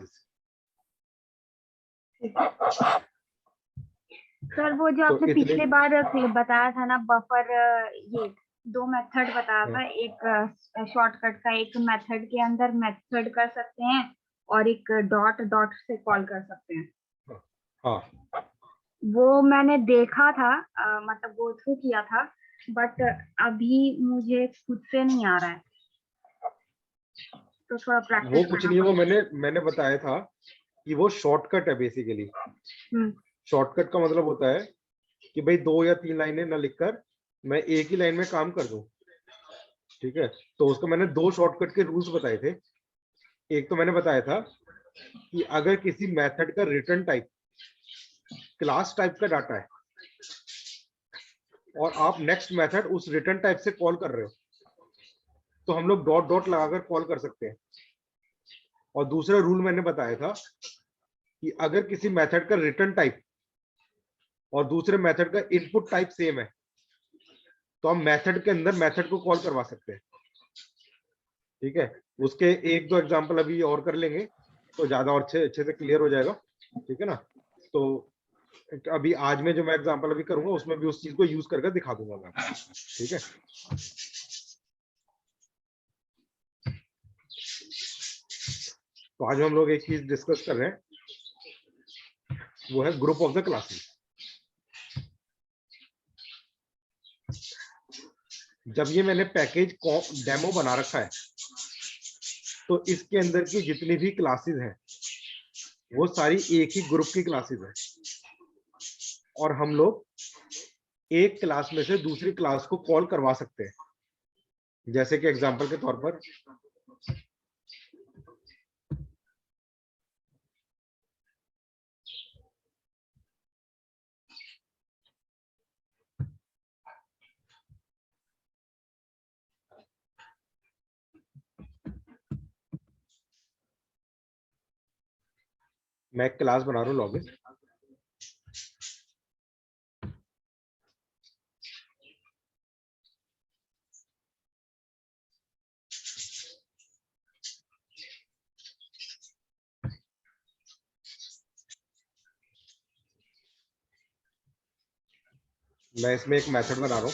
Classes. Sir वो जो आपने पिछले बार बताया था ना बफर, ये दो मेथड बताया था, एक शॉर्टकट का, एक मेथड के अंदर मेथड कर सकते हैं और एक डॉट डॉट से कॉल कर सकते हैं। हाँ वो मैंने देखा था, मतलब गो थ्रू किया था, बट अभी मुझे खुद से नहीं आ रहा है, तो थोड़ा प्रैक्टिस। वो कुछ नहीं है, वो मैंने बताया था कि वो शॉर्टकट है बेसिकली। शॉर्टकट का मतलब होता है कि भाई 2 या 3 लाइनें ना लिखकर मैं एक ही लाइन में काम कर दूं, ठीक है। तो उसको मैंने 2 शॉर्टकट के रूल्स बताए थे। एक तो मैंने बताया था कि अगर किसी मेथड का रिटर्न टाइप क्लास टाइप का डाटा है और आप नेक्स्ट मेथड उस रिटर्न टाइप से कॉल कर रहे हो, तो हम लोग डॉट डॉट लगाकर कॉल कर सकते हैं। और दूसरा रूल मैंने बताया था कि अगर किसी मेथड का रिटर्न टाइप और दूसरे मेथड का इनपुट टाइप सेम है, तो हम मेथड के अंदर मेथड को कॉल करवा सकते हैं, ठीक है। उसके 1-2 एग्जांपल अभी और कर लेंगे तो ज्यादा और अच्छे से क्लियर हो जाएगा, ठीक है ना। तो अभी आज में जो मैं एग्जांपल अभी करूंगा उसमें भी उस चीज को यूज करके दिखा दूंगा मैं, ठीक है। तो आज हम लोग एक चीज डिस्कस कर रहे हैं, वो है ग्रुप ऑफ द क्लासेस। जब ये मैंने पैकेज डेमो बना रखा है, तो इसके अंदर की जितनी भी क्लासेस हैं वो सारी एक ही ग्रुप की क्लासेस हैं, और हम लोग एक क्लास में से दूसरी क्लास को कॉल करवा सकते हैं। जैसे कि एग्जांपल के तौर पर मैं एक क्लास बना रहा हूँ लॉगिन, मैं इसमें एक मेथड बना रहा हूँ।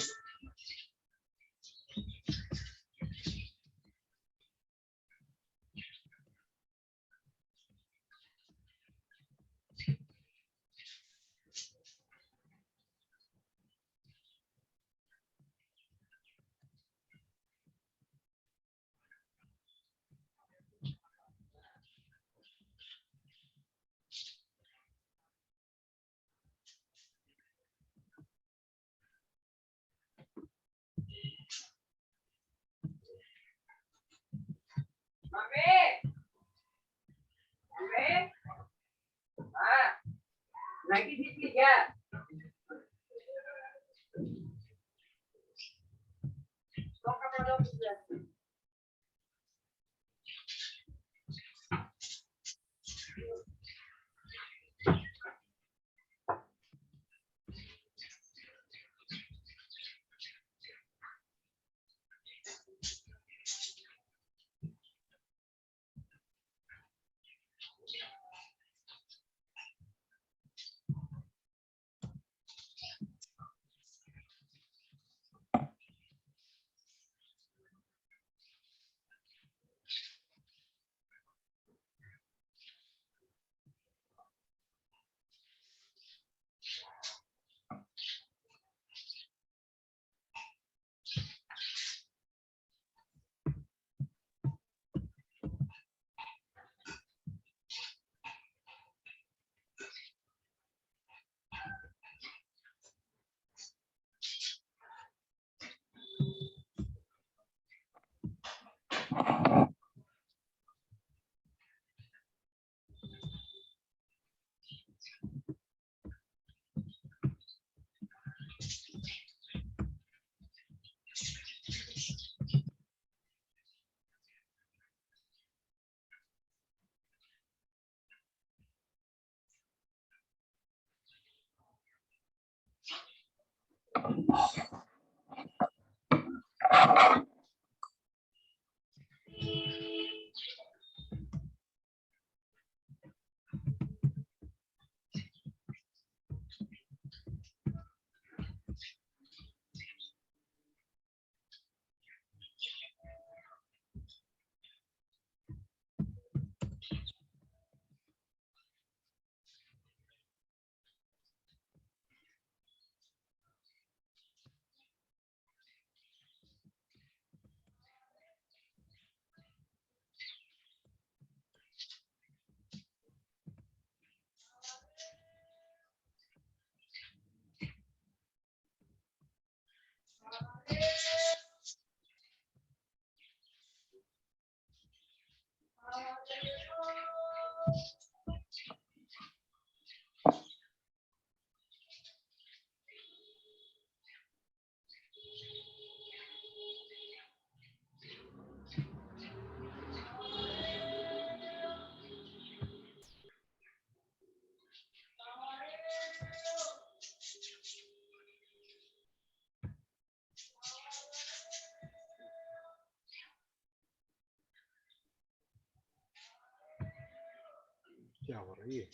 क्या हो रहा है ये?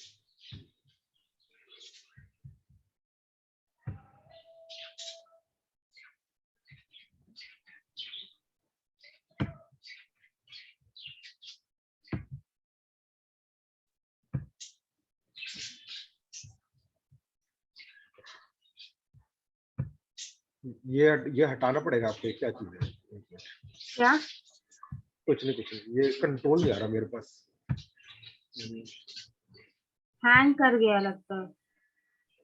ये हटाना पड़ेगा आपको, क्या चीज है? क्या? कुछ नहीं, ये कंट्रोल नहीं आ रहा मेरे पास। हैंग कर गया लगता है।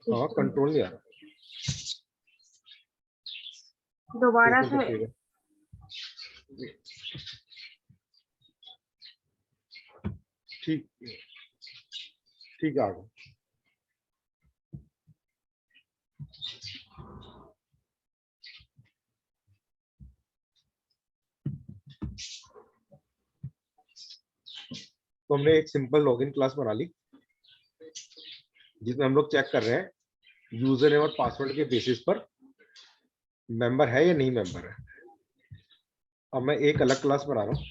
हाँ, कंट्रोल नहीं आ रहा। दोबारा देखो से। ठीक ठीक है, आ गया। तो हमने एक सिंपल लॉगिन क्लास बना ली जिसमें हम लोग चेक कर रहे हैं यूजर नेम और पासवर्ड के बेसिस पर मेंबर है या नहीं मेंबर है। अब मैं एक अलग क्लास बना रहा हूँ।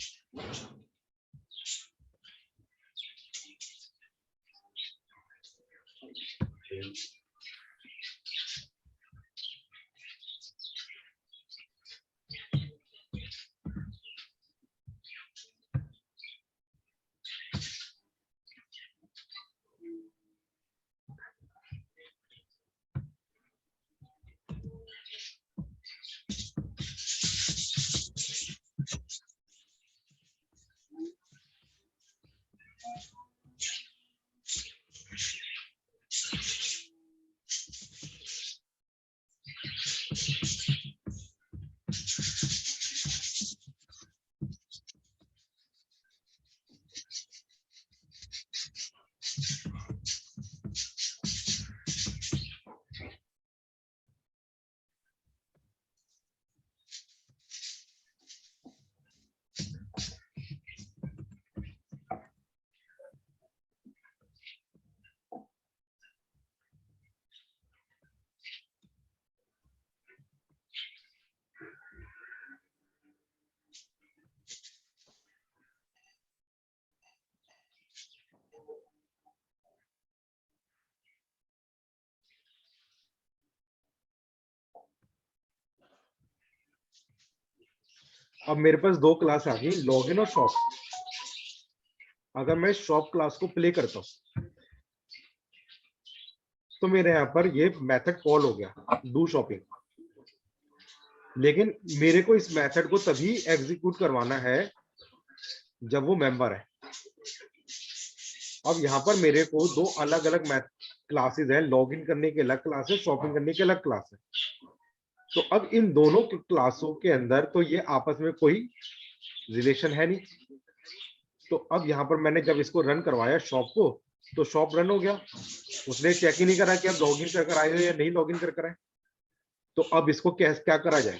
अब मेरे पास दो क्लास आ गई, लॉगिन और शॉप। अगर मैं शॉप क्लास को प्ले करता हूं तो मेरे यहाँ पर ये मेथड कॉल हो गया, डू शॉपिंग। लेकिन मेरे को इस मेथड को तभी एग्जीक्यूट करवाना है जब वो मेंबर है। अब यहाँ पर मेरे को दो अलग अलग क्लासेस है, लॉगिन करने के अलग क्लास है, शॉपिंग करने के अलग क्लास है। तो अब इन दोनों क्लासों के अंदर तो ये आपस में कोई रिलेशन है नहीं। तो अब यहाँ पर मैंने जब इसको रन करवाया शॉप को, तो शॉप रन हो गया। उसने चेक ही नहीं करा कि आप लॉगिन कर आए हो या नहीं लॉगिन कर आए। तो अब इसको क्या करा जाए?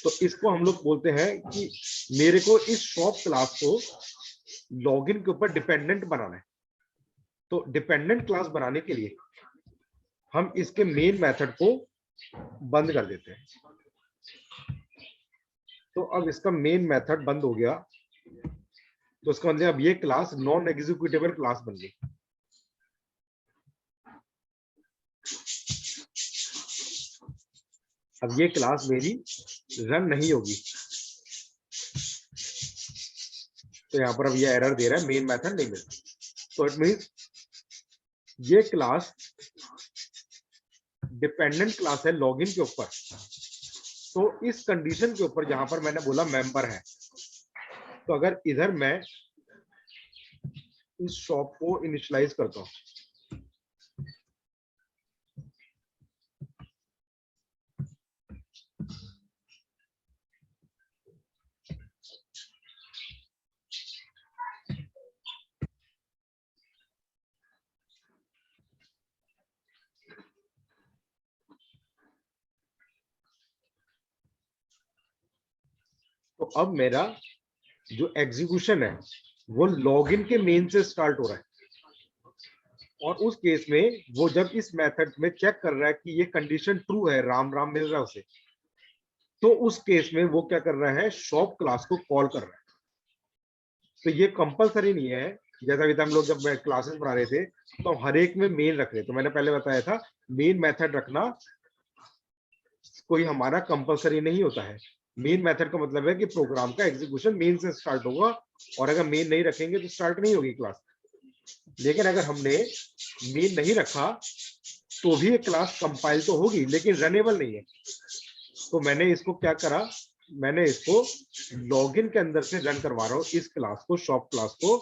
तो इसको हम लोग बोलते हैं कि मेरे को इस शॉप क्लास को लॉगिन के ऊपर डिपेंडेंट बनाना है। तो डिपेंडेंट क्लास बनाने के लिए हम इसके मेन मेथड को बंद कर देते हैं। तो अब इसका मेन मेथड बंद हो गया, तो इसका मतलब अब ये क्लास नॉन एग्जीक्यूटेबल क्लास बन गई। अब ये क्लास मेरी रन नहीं होगी। तो यहां पर अब ये एरर दे रहा है, मेन मेथड नहीं मिल। तो इट मींस ये क्लास डिपेंडेंट क्लास है लॉगिन के ऊपर। तो इस कंडीशन के ऊपर जहां पर मैंने बोला मेंबर है, तो अगर इधर मैं इस शॉप को इनिशियलाइज करता हूं, तो अब मेरा जो एग्जीक्यूशन है वो लॉगिन के मेन से स्टार्ट हो रहा है, और उस केस में वो जब इस मेथड में चेक कर रहा है कि ये कंडीशन ट्रू है, राम राम मिल रहा है उसे, तो उस केस में वो क्या कर रहा है, शॉप क्लास को कॉल कर रहा है। तो ये कंपलसरी नहीं है, जैसा अभी हम लोग जब क्लासेस बना रहे थे तो हर एक में मेन रख रहे, तो मैंने पहले बताया था मेन मेथड रखना कोई हमारा कंपलसरी नहीं होता है। मेन मेथड का मतलब है कि प्रोग्राम का एग्जीक्यूशन मेन से स्टार्ट होगा, और अगर मेन नहीं रखेंगे तो स्टार्ट नहीं होगी क्लास। लेकिन अगर हमने मेन नहीं रखा तो भी एक क्लास कंपाइल तो होगी लेकिन रनेबल नहीं है। तो मैंने इसको क्या करा, मैंने इसको लॉगिन के अंदर से रन करवा रहा हूँ इस क्लास को, शॉप क्लास को।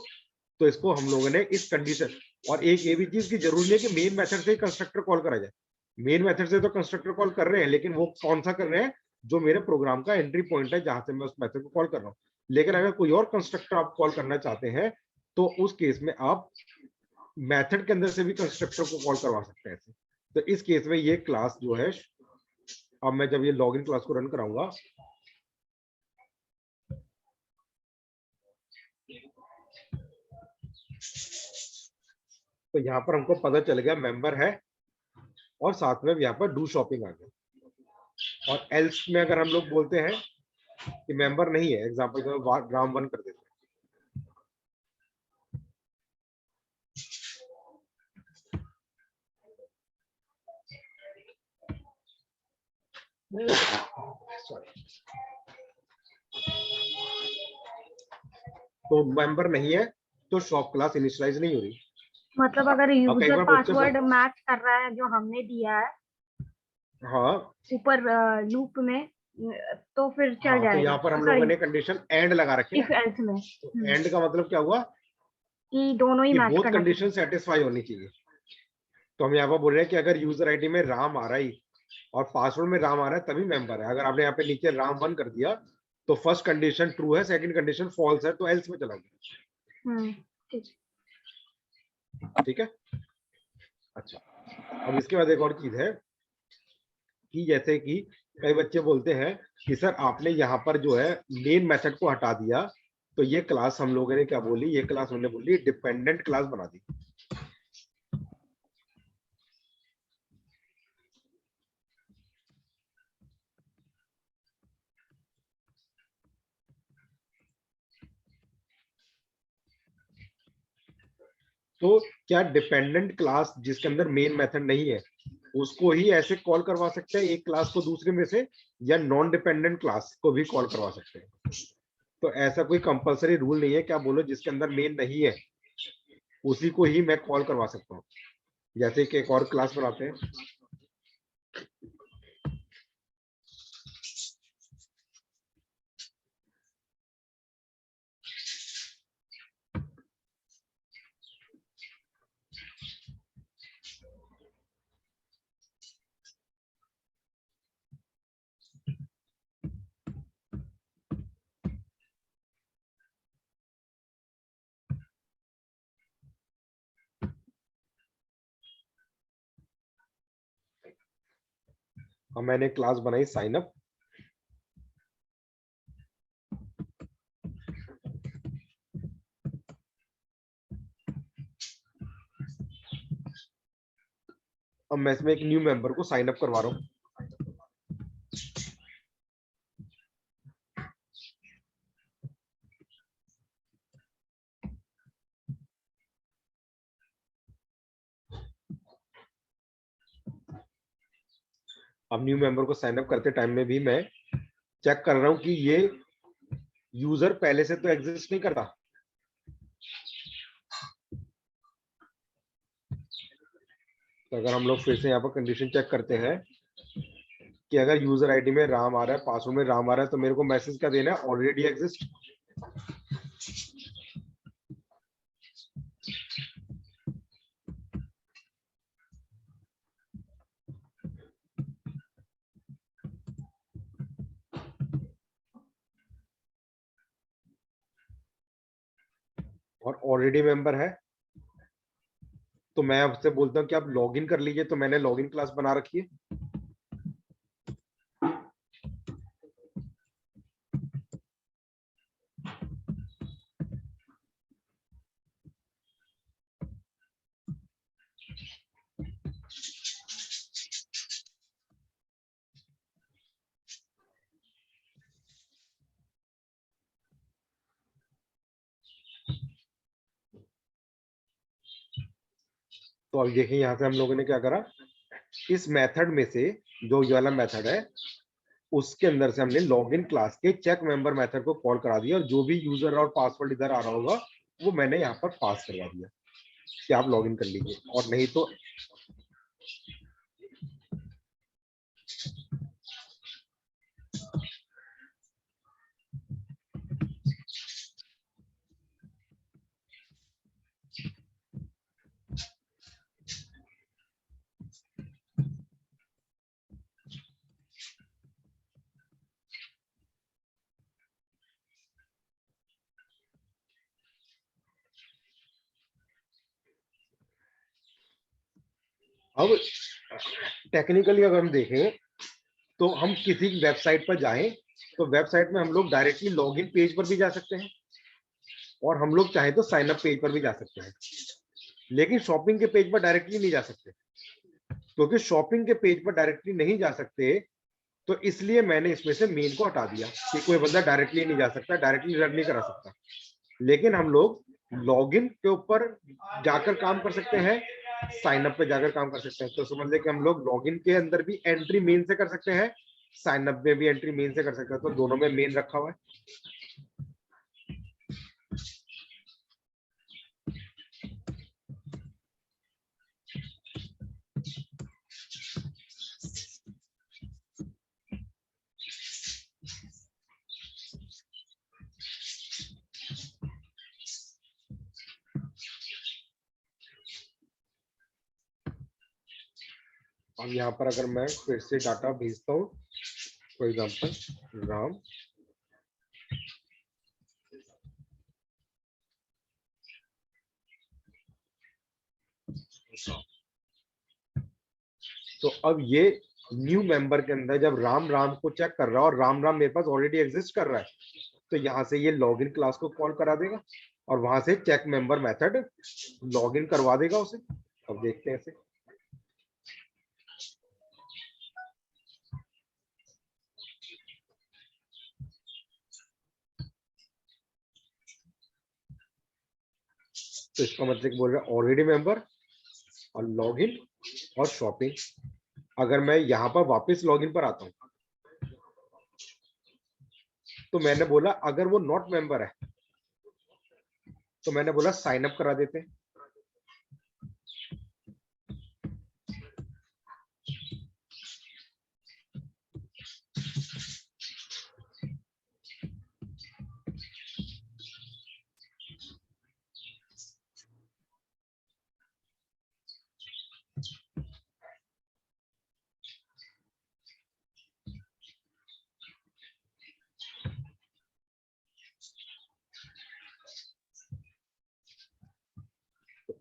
तो इसको हम लोगों ने इस कंडीशन, और एक ये भी चीज की जरूरी है कि मेन मेथड से कंस्ट्रक्टर कॉल करा जाए। मेन मेथड से तो कंस्ट्रक्टर कॉल कर रहे हैं, लेकिन वो कौन सा कर रहे हैं, जो मेरे प्रोग्राम का एंट्री पॉइंट है जहां से मैं उस मेथड को कॉल कर रहा हूँ। लेकिन अगर कोई और कंस्ट्रक्टर आप कॉल करना चाहते हैं तो उस केस में आप मेथड के अंदर से भी कंस्ट्रक्टर को कॉल करवा सकते हैं। तो इस केस में ये क्लास जो है, अब मैं जब ये लॉगिन क्लास को रन कराऊंगा तो यहाँ पर हमको पता चल गया मेंबर है, और साथ में यहाँ पर डू शॉपिंग आ गया। और एल्स में अगर हम लोग बोलते हैं कि मेंबर नहीं है, एग्जांपल के राम 1 कर देते हैं, सॉरी, तो मेंबर नहीं है तो शॉप क्लास इनिशियलाइज नहीं हो रही। मतलब अगर अब कई यूजर बार बच्चे पासवर्ड मैच कर रहा है जो हमने दिया है हाँ ऊपर लूप में, तो फिर चल हाँ, तो जाएगा। यहाँ पर हम लोगों सॉरी, ने कंडीशन एंड लगा रखी है इफ ना। एल्स में तो एंड का मतलब क्या हुआ कि दोनों ही कि मैच बोथ करना कंडीशन चाहिए। सेटिस्फाई होनी चाहिए। तो हम यहाँ पर बोल रहे हैं कि अगर यूजर आईडी में राम आ रहा है और पासवर्ड में राम आ रहा है तभी मेंबर है। अगर आपने यहाँ पे नीचे राम 1 कर दिया तो फर्स्ट कंडीशन ट्रू है, सेकंड कंडीशन फॉल्स है, तो एल्स में चला गया। ठीक है। अच्छा, अब इसके बाद एक और चीज है कि जैसे कि कई बच्चे बोलते हैं कि सर आपने यहाँ पर जो है मेन मेथड को हटा दिया, तो ये क्लास हम लोगों ने क्या बोली, ये क्लास हमने बोली डिपेंडेंट क्लास बना दी। तो क्या डिपेंडेंट क्लास जिसके अंदर मेन मेथड नहीं है उसको ही ऐसे कॉल करवा सकते हैं एक क्लास को दूसरे में से, या नॉन डिपेंडेंट क्लास को भी कॉल करवा सकते हैं? तो ऐसा कोई कंपलसरी रूल नहीं है, क्या बोलो जिसके अंदर मेन नहीं है उसी को ही मैं कॉल करवा सकता हूँ। जैसे कि एक और क्लास बनाते हैं, और मैंने क्लास बनाई साइन अप। अब मैं इसमें एक न्यू मेंबर को साइन अप करवा रहा हूँ। अब न्यू मेंबर को साइन अप करते टाइम में भी मैं चेक कर रहा हूँ कि ये यूजर पहले से तो एग्जिस्ट नहीं करता। तो अगर हम लोग फिर से यहाँ पर कंडीशन चेक करते हैं कि अगर यूजर आईडी में राम आ रहा है, पासवर्ड में राम आ रहा है, तो मेरे को मैसेज क्या देना है, ऑलरेडी एग्जिस्ट। और ऑलरेडी मेंबर है तो मैं आपसे बोलता हूँ कि आप लॉगिन कर लीजिए, तो मैंने लॉगिन क्लास बना रखी है। तो अब देखिए यहाँ से हम लोगों ने क्या करा, इस मेथड में से जो ये वाला मेथड है उसके अंदर से हमने लॉगिन क्लास के चेक मेंबर मेथड को कॉल करा दिया और जो भी यूजर और पासवर्ड इधर आ रहा होगा वो मैंने यहाँ पर पास करवा दिया कि आप लॉगिन कर लीजिए। और नहीं तो अब टेक्निकली अगर हम देखें तो हम किसी वेबसाइट पर जाएं तो वेबसाइट में हम लोग डायरेक्टली लॉगिन पेज पर भी जा सकते हैं और हम लोग चाहे तो साइन अप पेज पर भी जा सकते हैं, लेकिन शॉपिंग के पेज पर डायरेक्टली नहीं जा सकते। क्योंकि शॉपिंग के पेज पर डायरेक्टली नहीं जा सकते तो इसलिए मैंने इसमें से मेन को हटा दिया कि कोई बंदा डायरेक्टली नहीं जा सकता, डायरेक्टली रन नहीं करा सकता। लेकिन हम लोग लॉगिन के ऊपर जाकर काम कर सकते हैं, साइन अप पे जाकर काम कर सकते हैं। तो समझ लें कि हम लोग लॉगिन के अंदर भी एंट्री मेन से कर सकते हैं, साइन अप में भी एंट्री मेन से कर सकते हैं। तो दोनों में मेन रखा हुआ है। अब यहाँ पर अगर मैं फिर से डाटा भेजता हूँ, फॉर एग्जाम्पल राम, तो अब ये न्यू मेंबर के अंदर जब राम राम को चेक कर रहा है और राम राम मेरे पास ऑलरेडी एग्जिस्ट कर रहा है, तो यहाँ से ये लॉगिन क्लास को कॉल करा देगा और वहां से चेक मेंबर मेथड लॉगिन करवा देगा उसे। अब देखते हैं इसे। तो इसका मतलब बोल रहा है ऑलरेडी मेंबर और लॉगिन और शॉपिंग। अगर मैं यहाँ पर वापस लॉगिन पर आता हूँ तो मैंने बोला अगर वो नॉट मेंबर है तो मैंने बोला साइन अप करा देते हैं।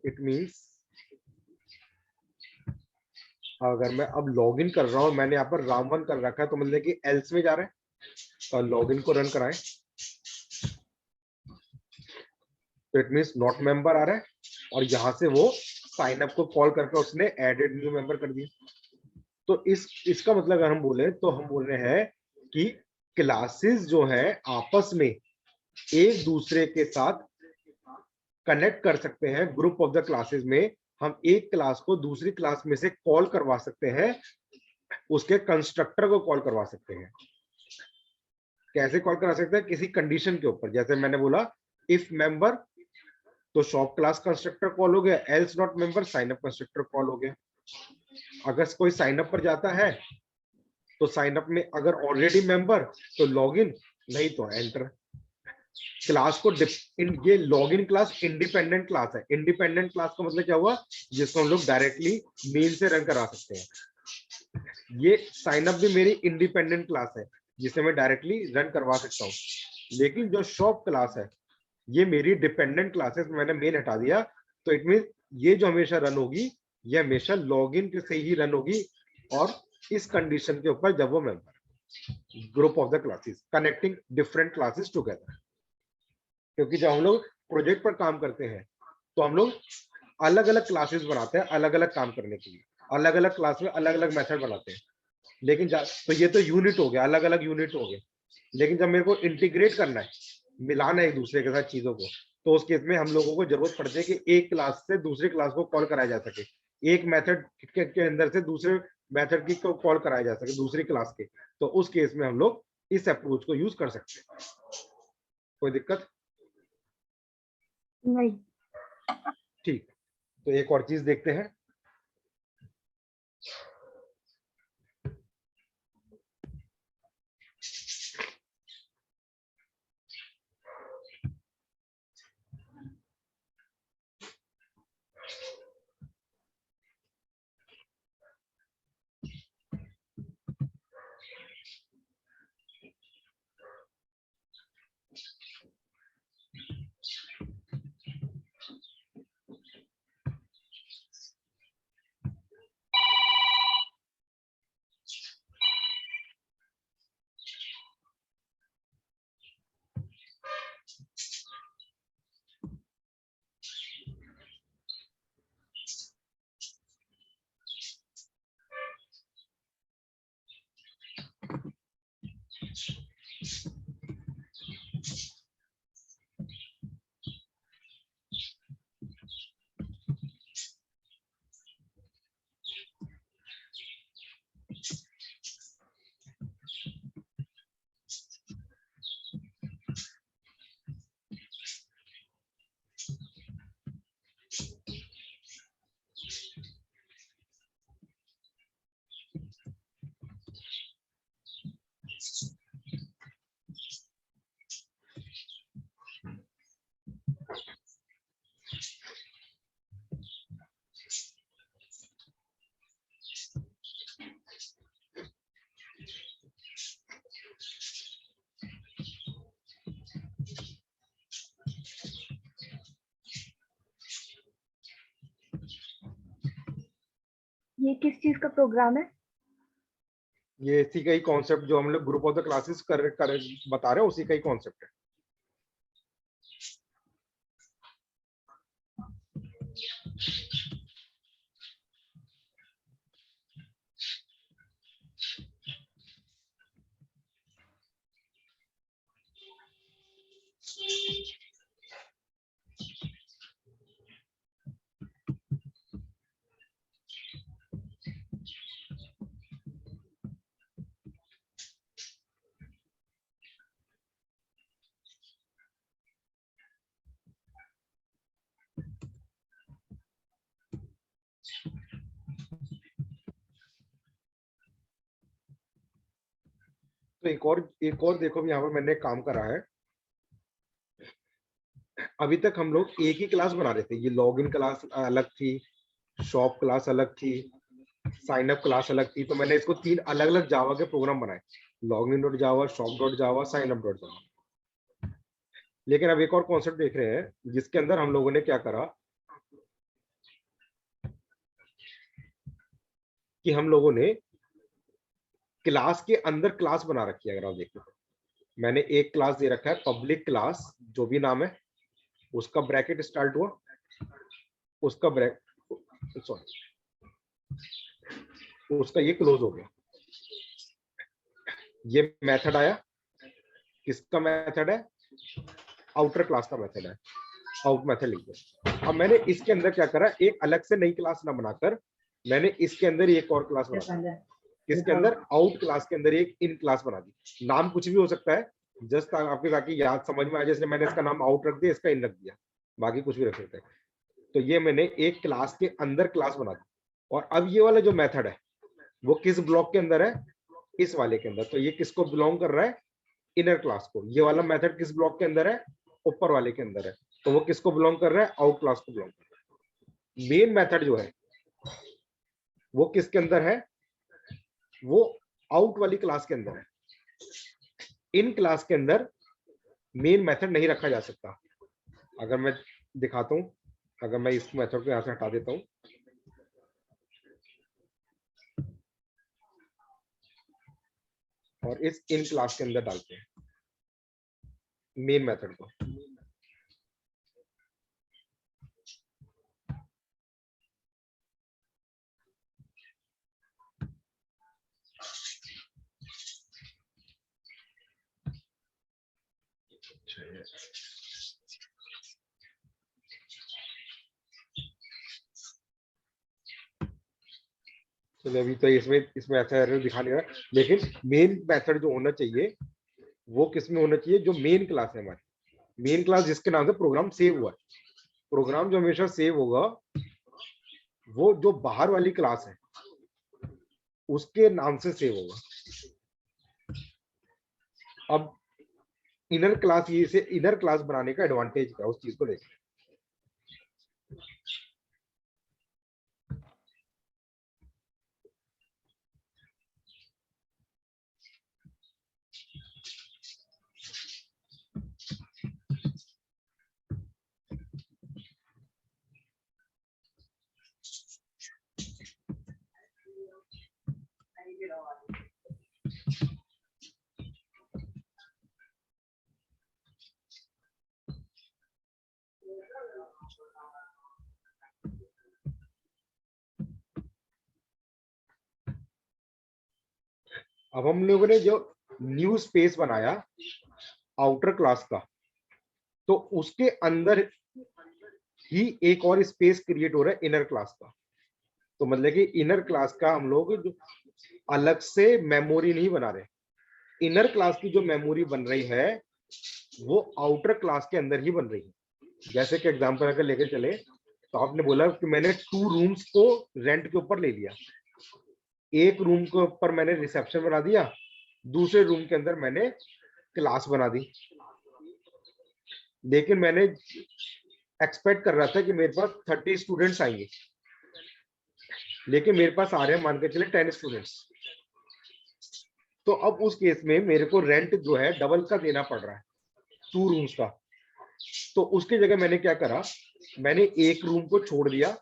इट मींस अगर मैं अब लॉगिन कर रहा हूं, मैंने यहाँ पर राम1 कर रखा है तो मतलब कि एल्स में जा रहा है, तो लॉगिन को रन कराएं तो इट मींस नॉट मेंबर आ रहा है और यहाँ से वो साइन अप को कॉल करके उसने एडेड न्यू मेंबर कर दिया। तो इसका मतलब अगर हम बोले तो हम बोल रहे हैं कि क्लासेस जो है आपस में एक दूसरे के साथ कनेक्ट कर सकते हैं। ग्रुप ऑफ द क्लासेस में हम एक क्लास को दूसरी क्लास में से कॉल करवा सकते हैं, उसके कंस्ट्रक्टर को कॉल करवा सकते हैं। कैसे कॉल करा सकते हैं? किसी कंडीशन के ऊपर। जैसे मैंने बोला इफ मेंबर तो शॉप क्लास कंस्ट्रक्टर कॉल हो गया, else not member sign up constructor call हो गया। अगर कोई साइन अप पर जाता है तो साइन अप में अगर ऑलरेडी मेंबर तो लॉगिन, नहीं तो एंटर। क्लास को ये लॉगिन क्लास इंडिपेंडेंट क्लास है। इंडिपेंडेंट क्लास का मतलब क्या हुआ? जिसको हम लोग डायरेक्टली मेल से रन करा सकते हैं। ये साइन अप भी मेरी इंडिपेंडेंट क्लास है जिसे मैं डायरेक्टली रन करवा सकता हूँ। लेकिन जो शॉप क्लास है ये मेरी डिपेंडेंट क्लास है, मैंने मेन हटा दिया। तो इट मीन ये जो हमेशा रन होगी ये हमेशा लॉगिन से ही रन होगी और इस कंडीशन के ऊपर जब वो member group of the classes connecting different classes together. क्योंकि जब हम लोग प्रोजेक्ट पर काम करते हैं तो हम लोग अलग अलग क्लासेस बनाते हैं अलग अलग काम करने के लिए, अलग अलग क्लास में अलग अलग मेथड बनाते हैं। लेकिन तो ये तो यूनिट हो गया, अलग अलग यूनिट हो गए। लेकिन जब मेरे को इंटीग्रेट करना है, मिलाना है एक दूसरे के साथ चीजों को, तो उस केस में हम लोगों को जरूरत पड़ती है कि एक क्लास से दूसरी क्लास को कॉल कराया जा सके, एक मेथड के अंदर से दूसरे मेथड की को कॉल कराया जा सके दूसरी क्लास के। तो उस केस में हम लोग इस अप्रोच को यूज कर सकते हैं। कोई दिक्कत नहीं। ठीक। तो एक और चीज देखते हैं। ये किस चीज का प्रोग्राम है? ये इसी का ही कॉन्सेप्ट जो हम लोग ग्रुप ऑफ द क्लासेस कर बता रहे हैं, उसी का ही कॉन्सेप्ट है। तो एक और देखो, यहाँ पर मैंने काम करा है। अभी तक हम लोग एक ही क्लास बना रहे थे। ये लॉगिन क्लास अलग थी, शॉप क्लास अलग थी, साइन अप क्लास अलग थी। तो मैंने इसको 3 अलग अलग जावा के प्रोग्राम बनाए, login dot Java, shop dot Java, sign up dot Java. लेकिन अब एक और कॉन्सेप्ट देख रहे हैं जिसके अंदर हम लोगों ने क्या करा कि हम लोगों ने क्लास के अंदर क्लास बना रखी है। अगर आप देखो, मैंने एक क्लास दे रखा है पब्लिक क्लास, जो भी नाम है, उसका ब्रैकेट स्टार्ट हुआ, उसका उसका ये क्लोज हो गया। ये मेथड आया, किसका मेथड है? आउटर क्लास का मेथड है, आउट मेथड लिख दिया। अब मैंने इसके अंदर क्या करा, एक अलग से नई क्लास ना बनाकर मैंने इसके अंदर एक और क्लास बना दी। इसके अंदर आउट क्लास के अंदर एक इन क्लास बना दी। नाम कुछ भी हो सकता है, जस्ट आपके ताकि याद समझ में आ जाए, इसलिए मैंने इसका नाम आउट रख दिया, इसका इन रख दिया, बाकी कुछ भी रख सकते हैं। तो ये मैंने एक क्लास के अंदर क्लास बना दी। और अब ये वाला जो मेथड है वो किस ब्लॉक के अंदर है? इस वाले के अंदर। तो ये किसको बिलोंग कर रहा है? इनर क्लास को। ये वाला मेथड किस ब्लॉक के अंदर है? ऊपर वाले के अंदर है। तो वो किसको बिलोंग कर रहा है? आउट क्लास को बिलोंग कर रहा है। मेन मेथड जो है वो किसके अंदर है? वो आउट वाली क्लास के अंदर है। इन क्लास के अंदर मेन मेथड नहीं रखा जा सकता। अगर मैं दिखाता हूं, अगर मैं इस मेथड को यहां से हटा देता हूं और इस इन क्लास के अंदर डालते हैं मेन मेथड को, तो अभी तो इसमें ऐसा एरर दिखा नहीं रहा, लेकिन मेन मेथड जो होना चाहिए वो किस में होना चाहिए, जो मेन क्लास है हमारी, मेन क्लास जिसके नाम से प्रोग्राम सेव हुआ है। प्रोग्राम जो हमेशा सेव होगा वो जो बाहर वाली क्लास है उसके नाम से सेव होगा। अब इनर क्लास, ये से इनर क्लास बनाने का एडवांटेज क्या है उस चीज को देखते हैं। अब हम लोगों ने जो न्यू स्पेस बनाया आउटर क्लास का, तो उसके अंदर ही एक और स्पेस क्रिएट हो रहा है इनर क्लास का। तो मतलब कि इनर क्लास का हम लोग जो अलग से मेमोरी नहीं बना रहे, इनर क्लास की जो मेमोरी बन रही है वो आउटर क्लास के अंदर ही बन रही है। जैसे कि एग्जांपल अगर लेके चले, तो आपने बोला कि मैंने 2 रूम्स को रेंट के ऊपर ले लिया, एक रूम के ऊपर मैंने रिसेप्शन बना दिया, दूसरे रूम के अंदर मैंने क्लास बना दी। लेकिन मैंने एक्सपेक्ट कर रहा था कि मेरे पास 30 स्टूडेंट्स आएंगे, लेकिन मेरे पास आ रहे हैं मान के चले 10 स्टूडेंट्स। तो अब उस केस में मेरे को रेंट जो है डबल का देना पड़ रहा है 2 रूम्स का। तो उसकी जगह मैंने क्या करा, मैंने एक रूम को छोड़ दिया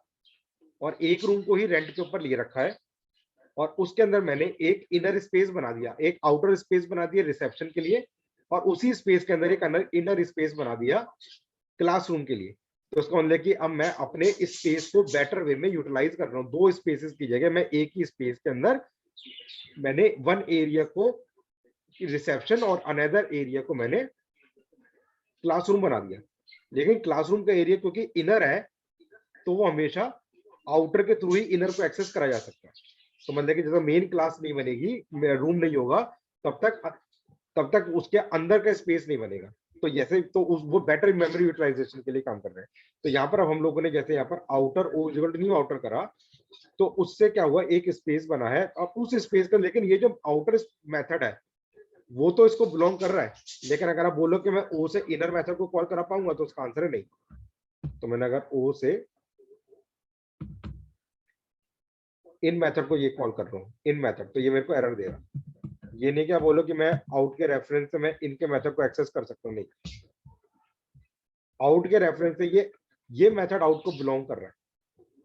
और एक रूम को ही रेंट के ऊपर लिए रखा है, और उसके अंदर मैंने एक इनर स्पेस बना दिया, एक आउटर स्पेस बना दिया रिसेप्शन के लिए, और उसी स्पेस के अंदर एक इनर स्पेस बना दिया क्लासरूम के लिए। तो उसका मतलब कि अब मैं अपने स्पेस को बेटर वे में यूटिलाइज कर रहा हूँ। 2 स्पेसेस की जगह मैं एक ही स्पेस के अंदर मैंने वन एरिया को रिसेप्शन और अनदर एरिया को मैंने क्लासरूम बना दिया। लेकिन क्लासरूम का एरिया क्योंकि इनर है, तो वो हमेशा आउटर के थ्रू ही इनर को एक्सेस करा जा सकता है। तो मतलब कि जब मेन क्लास नहीं बनेगी, रूम नहीं होगा, तब तक उसके अंदर का स्पेस नहीं बनेगा। तो जैसे तो वो बेटर मेमोरी यूटिलाइजेशन के लिए काम कर रहे हैं। तो यहाँ पर अब हम लोगों ने जैसे यहाँ पर आउटर न्यू आउटर करा, तो उससे क्या हुआ, एक स्पेस बना है। अब उस स्पेस का, लेकिन ये जो आउटर मेथड है वो तो इसको बिलोंग कर रहा है, लेकिन अगर आप बोलो कि मैं ओ से इनर मेथड को कॉल करा पाऊंगा, तो उसका आंसर है नहीं। तो मैंने अगर ओ से इन मेथड को ये कॉल कर रहा हूँ इन मेथड, तो ये मेरे को एरर दे रहा। ये नहीं क्या बोलो कि मैं आउट के रेफरेंस से मैं इनके मेथड को एक्सेस कर सकता हूँ, नहीं। आउट के रेफरेंस से ये मेथड आउट को बिलोंग कर रहा है,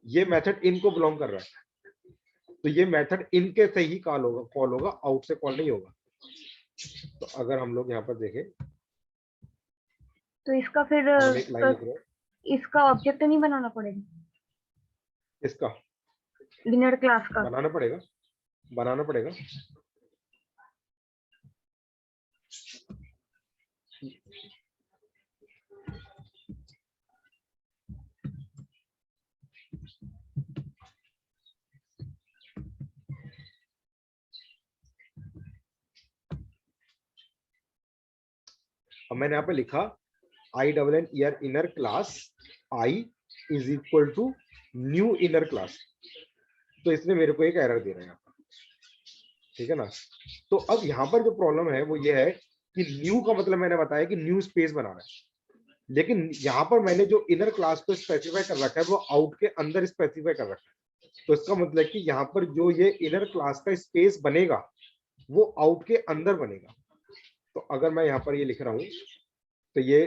ये मेथड इन को बिलोंग कर रहा है। तो ये मेथड इनके से ही कॉल होगा, आउट से कॉल नहीं होगा। तो अगर हम लोग यहाँ पर देखें, तो इसका फिर एक लाइन लिख रहे हैं, इसका ऑब्जेक्ट नहीं बनाना पड़ेगा, इसका इनर क्लास का बनाना पड़ेगा। अब मैंने यहाँ पे लिखा INN inner class I is equal to new inner class. तो इसने मेरे को एक एरर दे रहा है, ठीक है ना। तो अब यहाँ पर जो प्रॉब्लम है वो ये है कि न्यू का मतलब मैंने बताया कि न्यू स्पेस बनाना है, लेकिन यहाँ पर मैंने जो इनर क्लास को स्पेसिफाई कर रखा है वो आउट के अंदर स्पेसिफाई कर रखा है। तो इसका मतलब कि यहाँ पर जो ये इनर क्लास का स्पेस बनेगा वो आउट के अंदर बनेगा। तो अगर मैं यहाँ पर ये लिख रहा हूँ, तो ये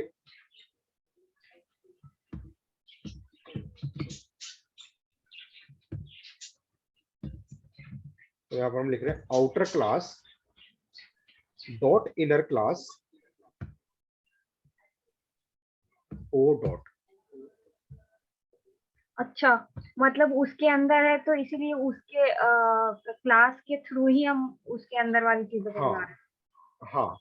तो यहाँ पर हम लिख रहे हैं outer class dot inner class O dot. अच्छा, मतलब उसके अंदर है तो इसीलिए उसके क्लास के थ्रू ही हम उसके अंदर वाली चीजों को बना रहे हैं। हाँ,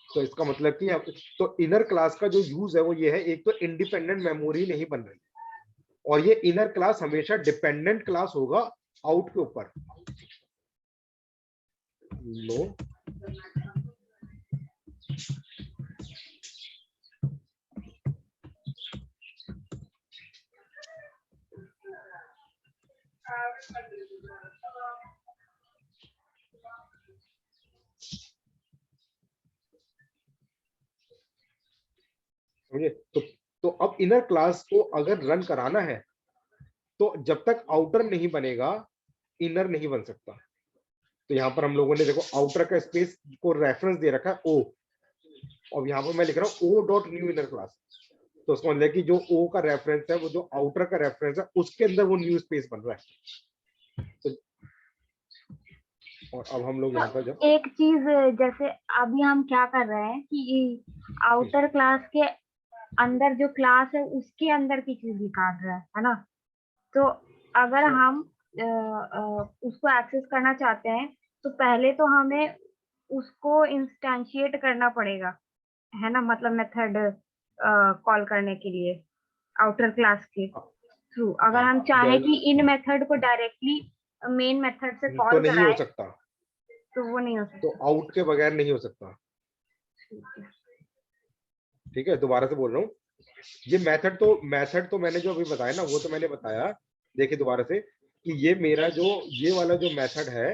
तो इसका मतलब कि तो इनर क्लास का जो यूज है वो ये है, एक तो इंडिपेंडेंट मेमोरी नहीं बन रही, और ये इनर क्लास हमेशा डिपेंडेंट क्लास होगा आउट के ऊपर। नो समझे। तो अब इनर क्लास को अगर रन कराना है तो जब तक आउटर नहीं बनेगा इनर नहीं बन सकता। तो यहाँ पर हम लोगों ने देखो आउटर का स्पेस को रेफरेंस दे रखा है ओ, और यहाँ पर मैं लिख रहा हूँ O dot new inner class. तो उसको मतलब कि जो ओ का रेफरेंस है वो जो आउटर का रेफरेंस है उसके अंदर वो न्यू स्पेस बन रहा है। तो और अब हम लोग यहाँ पर जब एक चीज, जैसे अभी हम क्या कर रहे हैं कि आउटर क्लास के अंदर जो क्लास है उसके अंदर की चीज निकाल रहा है ना। तो अगर हम उसको एक्सेस करना चाहते हैं तो पहले तो हमें उसको इंस्टेंशिएट करना पड़ेगा, है ना, मतलब मेथड कॉल करने के लिए आउटर क्लास के थ्रू। अगर हम चाहें कि इन मेथड को डायरेक्टली मेन मेथड से तो कॉल नहीं हो कराएं सकता, तो वो नहीं हो तो सकता। आउट के बगैर नहीं हो सकता। ठीक है, दोबारा से बोल रहा हूँ, ये मेथड तो मैंने जो अभी बताया ना वो तो मैंने बताया। देखिए दोबारा से कि ये मेरा जो ये वाला जो मेथड है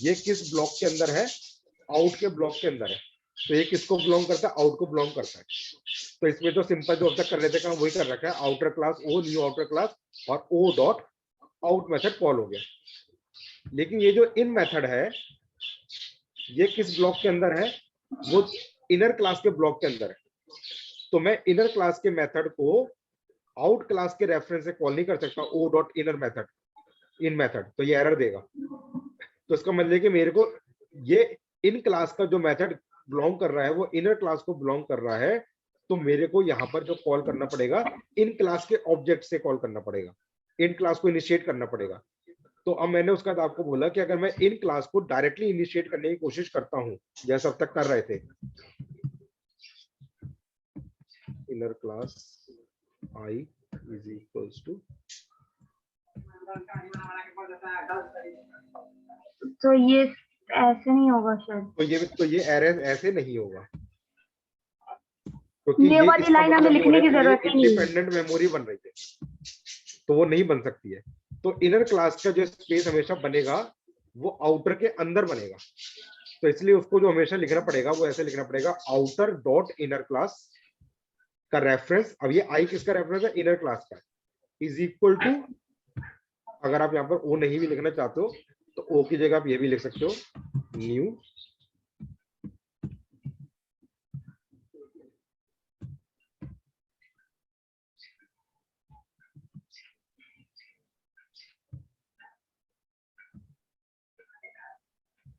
ये किस ब्लॉक के अंदर है, आउट के ब्लॉक के अंदर है। तो ये किसको बिलोंग करता है, आउट को बिलोंग करता है। तो इसमें तो सिंपल जो अब तक कर रहे थे काम वही कर रखा है, outer class O new outer class और O dot out method call हो गया। लेकिन ये जो इन मेथड है ये किस ब्लॉक के अंदर है, वो इनर क्लास के ब्लॉक के अंदर है। तो मैं इनर क्लास के मेथड को आउट क्लास के रेफरेंस से कॉल नहीं कर सकता O dot inner method in method, तो ये एरर देगा। तो इसका मतलब है कि मेरे को ये इन क्लास का जो मेथड बिलोंग कर रहा है वो इनर क्लास को बिलोंग कर रहा है। तो मेरे को यहाँ पर जो कॉल करना पड़ेगा इन क्लास के ऑब्जेक्ट से कॉल करना पड़ेगा, इन क्लास को इनिशिएट करना पड़ेगा। तो अब मैंने उसका बाद आपको बोला कि अगर मैं इन क्लास को डायरेक्टली इनिशिएट करने की कोशिश करता हूं जैसा अब तक कर रहे थे, inner class I is equals to, तो ये ऐसे नहीं होगा शायद। तो ये एरर ऐसे नहीं होगा क्योंकि ये ये वाली इसका लाइन मतलब हमें ये हो लिखने रहा की है कि ये जरूरत ही नहीं है। इंडिपेंडेंट मेमोरी बन रही है, तो वो नहीं बन सकती है। तो इनर क्लास का जो स्पेस हमेशा बनेगा वो आउटर के अंदर बनेगा। तो इसलिए उसको जो हमेशा लिखना पड़ेगा वो ऐसे लिखना पड़ेगा, आउटर डॉट इनर क्लास का रेफरेंस, अब ये आई किसका रेफरेंस है, इनर क्लास का, इज इक्वल टू, अगर आप यहाँ पर ओ नहीं भी लिखना चाहते हो तो ओ की जगह आप ये भी लिख सकते हो, न्यू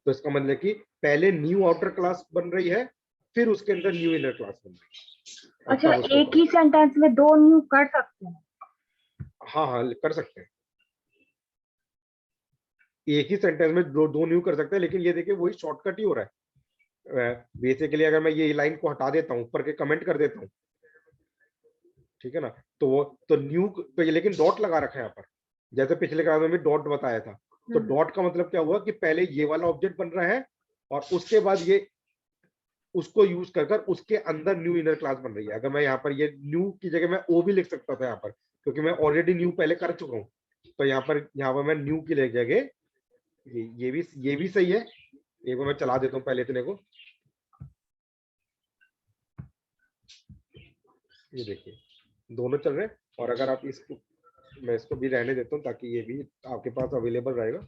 तो इसका मतलब कि पहले न्यू आउटर क्लास बन रही है फिर उसके अंदर न्यू इनर क्लास बन रही है। अच्छा, तब उसको एक ही सेंटेंस में दो न्यू कर सकते हैं? हाँ हाँ कर सकते हैं, एक ही सेंटेंस में दो न्यू कर सकते हैं। लेकिन ये देखिए वही शॉर्टकट ही हो रहा है। बेसिकली अगर मैं ये लाइन को हटा देता हूँ ऊपर के कमेंट कर देता हूँ, ठीक है ना, तो वो तो न्यू तो ये लेकिन डॉट लगा रखा है यहाँ पर, जैसे पिछले क्लास में भी डॉट बताया था। तो डॉट का मतलब क्या हुआ कि पहले ये वाला ऑब्जेक्ट बन रहा है और उसके बाद ये उसको यूज कर कर उसके अंदर न्यू इनर क्लास बन रही है। अगर मैं यहाँ पर ये न्यू की जगह मैं ओ भी लिख सकता था यहाँ पर, क्योंकि मैं ऑलरेडी न्यू पहले कर चुका हूँ। तो यहाँ पर मैं न्यू की जगह ये भी सही है। एक बार मैं चला देता हूँ पहले इतने को, ये देखिए दोनों चल रहे हैं। और अगर आप इसको मैं इसको भी रहने देता हूँ ताकि ये भी आपके पास अवेलेबल रहेगा।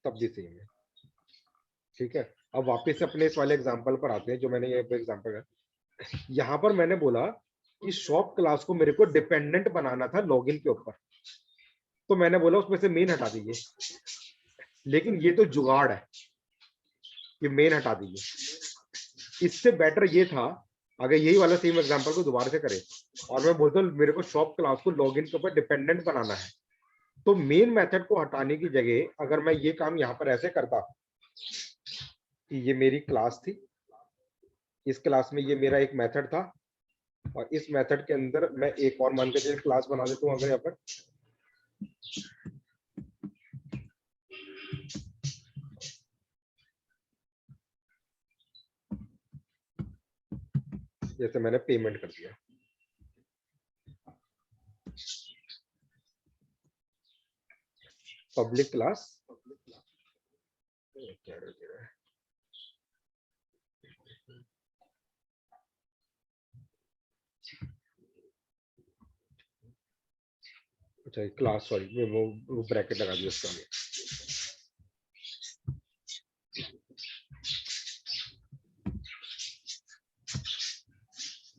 तब भी सेम है, ठीक है। अब वापस से अपने इस वाले एग्जांपल पर आते हैं जो मैंने ये एग्जांपल है। यहाँ पर मैंने बोला कि शॉप क्लास को मेरे को डिपेंडेंट बनाना था लॉगिन के ऊपर, तो मैंने बोला उसमें से मेन हटा दीजिए। लेकिन ये तो जुगाड़ है, ये मेन हटा दीजिए। इससे बेटर ये था अगर यही वाला सेम एग्जांपल को दोबारा से करें और मैं बोलता हूँ मेरे को शॉप क्लास को लॉगिन के ऊपर डिपेंडेंट बनाना है, तो मेन मेथड को हटाने की जगह अगर मैं ये काम यहाँ पर ऐसे करता कि ये मेरी क्लास थी, इस क्लास में ये मेरा एक मेथड था और इस मेथड के अंदर मैं एक और मान के चलिए क्लास बना देता हूँ अगर यहाँ पर, जैसे मैंने पेमेंट कर दिया, पब्लिक क्लास अच्छा क्लास, सॉरी वो ब्रैकेट लगा दिया उसके आगे।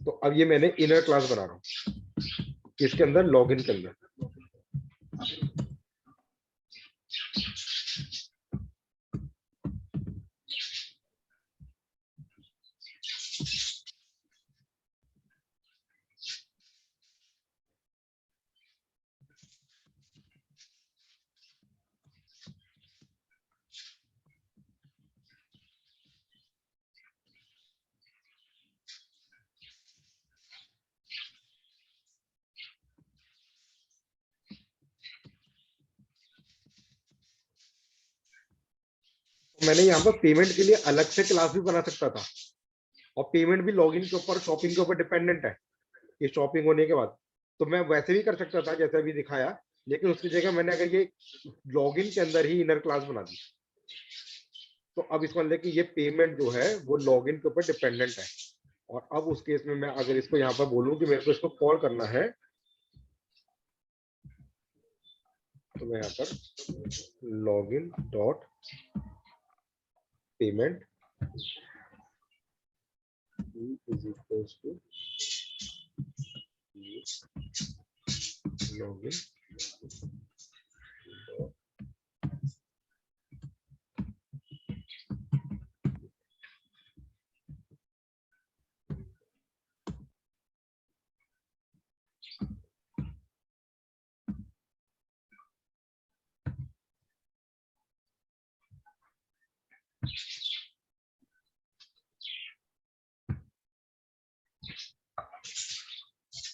तो अब ये मैंने इनर क्लास बना रहा हूँ इसके अंदर लॉगिन के अंदर। मैंने यहाँ पर पेमेंट के लिए अलग से क्लास भी बना सकता था और पेमेंट भी लॉगिन के ऊपर शॉपिंग के ऊपर डिपेंडेंट है, ये शॉपिंग होने के बाद तो मैं वैसे भी कर सकता था जैसे अभी दिखाया, लेकिन उसकी जगह मैंने अगर ये लॉगिन के अंदर ही इनर क्लास बना दी तो अब इसको मतलब कि ये पेमेंट जो है वो लॉगिन के ऊपर डिपेंडेंट है। और अब उस केस में मैं अगर इसको यहाँ पर बोलूँ कि मेरे को इसको कॉल करना है तो मैं यहाँ पर login dot payment is equals to login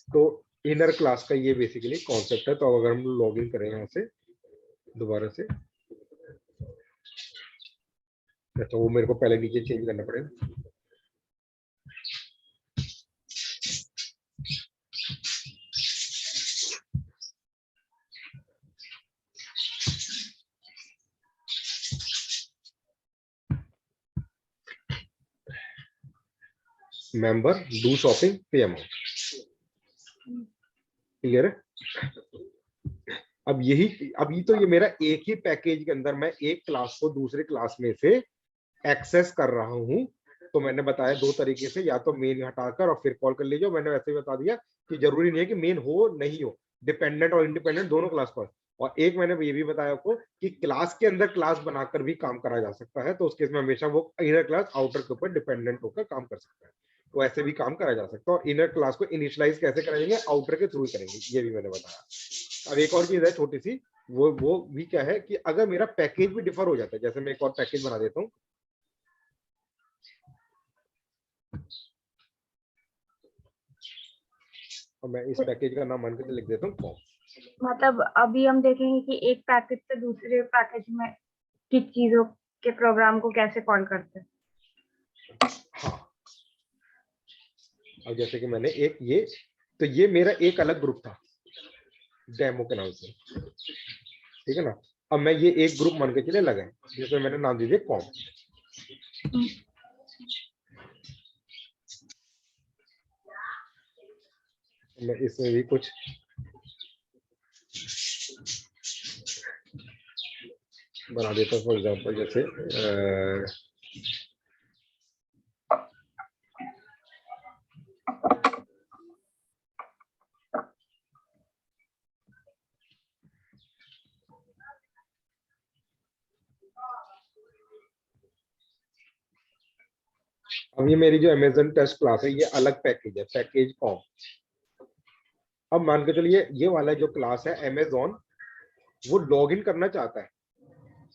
तो इनर क्लास का ये बेसिकली कॉन्सेप्ट है। तो अगर हम लॉगिन करें यहाँ से दोबारा से तो वो मेरे को पहले नीचे चेंज करना पड़ेगा। मेंबर डू शॉपिंग पे अमाउंट, क्लियर है। अब अभी तो ये मेरा एक ही पैकेज के अंदर मैं एक क्लास को दूसरे क्लास में से एक्सेस कर रहा हूं। तो मैंने बताया दो तरीके से, या तो मेन हटाकर और फिर कॉल कर लीजिए। मैंने वैसे ही बता दिया कि जरूरी नहीं है कि मेन हो नहीं हो, डिपेंडेंट और इंडिपेंडेंट दोनों क्लास पर। और एक मैंने ये भी बताया आपको कि क्लास के अंदर क्लास बनाकर भी काम करा जा सकता है, तो उस केस में हमेशा वो इनर क्लास आउटर के ऊपर डिपेंडेंट होकर काम कर सकता है, तो ऐसे भी काम करा जा सकता है। और इनर क्लास को इनिशियलाइज कैसे करेंगे, आउटर के थ्रू करेंगे, ये भी मैंने बताया। अब एक और चीज है छोटी सी, वो भी क्या है कि अगर मेरा पैकेज भी डिफर हो जाता है, जैसे मैं एक और पैकेज बना देता हूँ, और मैं इस पैकेज का नाम मान के लिख देता हूँ फॉर्म। मतलब अभी हम देखेंगे कि एक पैकेज से दूसरे पैकेज में किस चीजों के प्रोग्राम को कैसे कॉल करते हैं। हाँ, अब जैसे कि मैंने एक तो ये मेरा एक अलग ग्रुप था डेमो के नाम से, ठीक है ना। अब मैं ये एक ग्रुप मान के चले लगा जिसमें मैंने नाम दीजिए कॉम। मैं इसमें भी कुछ बना देता हूँ, फॉर एग्जाम्पल जैसे अब ये मेरी जो अमेजन टेस्ट क्लास है ये अलग पैकेज है, पैकेज कॉम। अब मान के चलिए ये वाला जो क्लास है अमेजोन, वो लॉगिन करना चाहता है,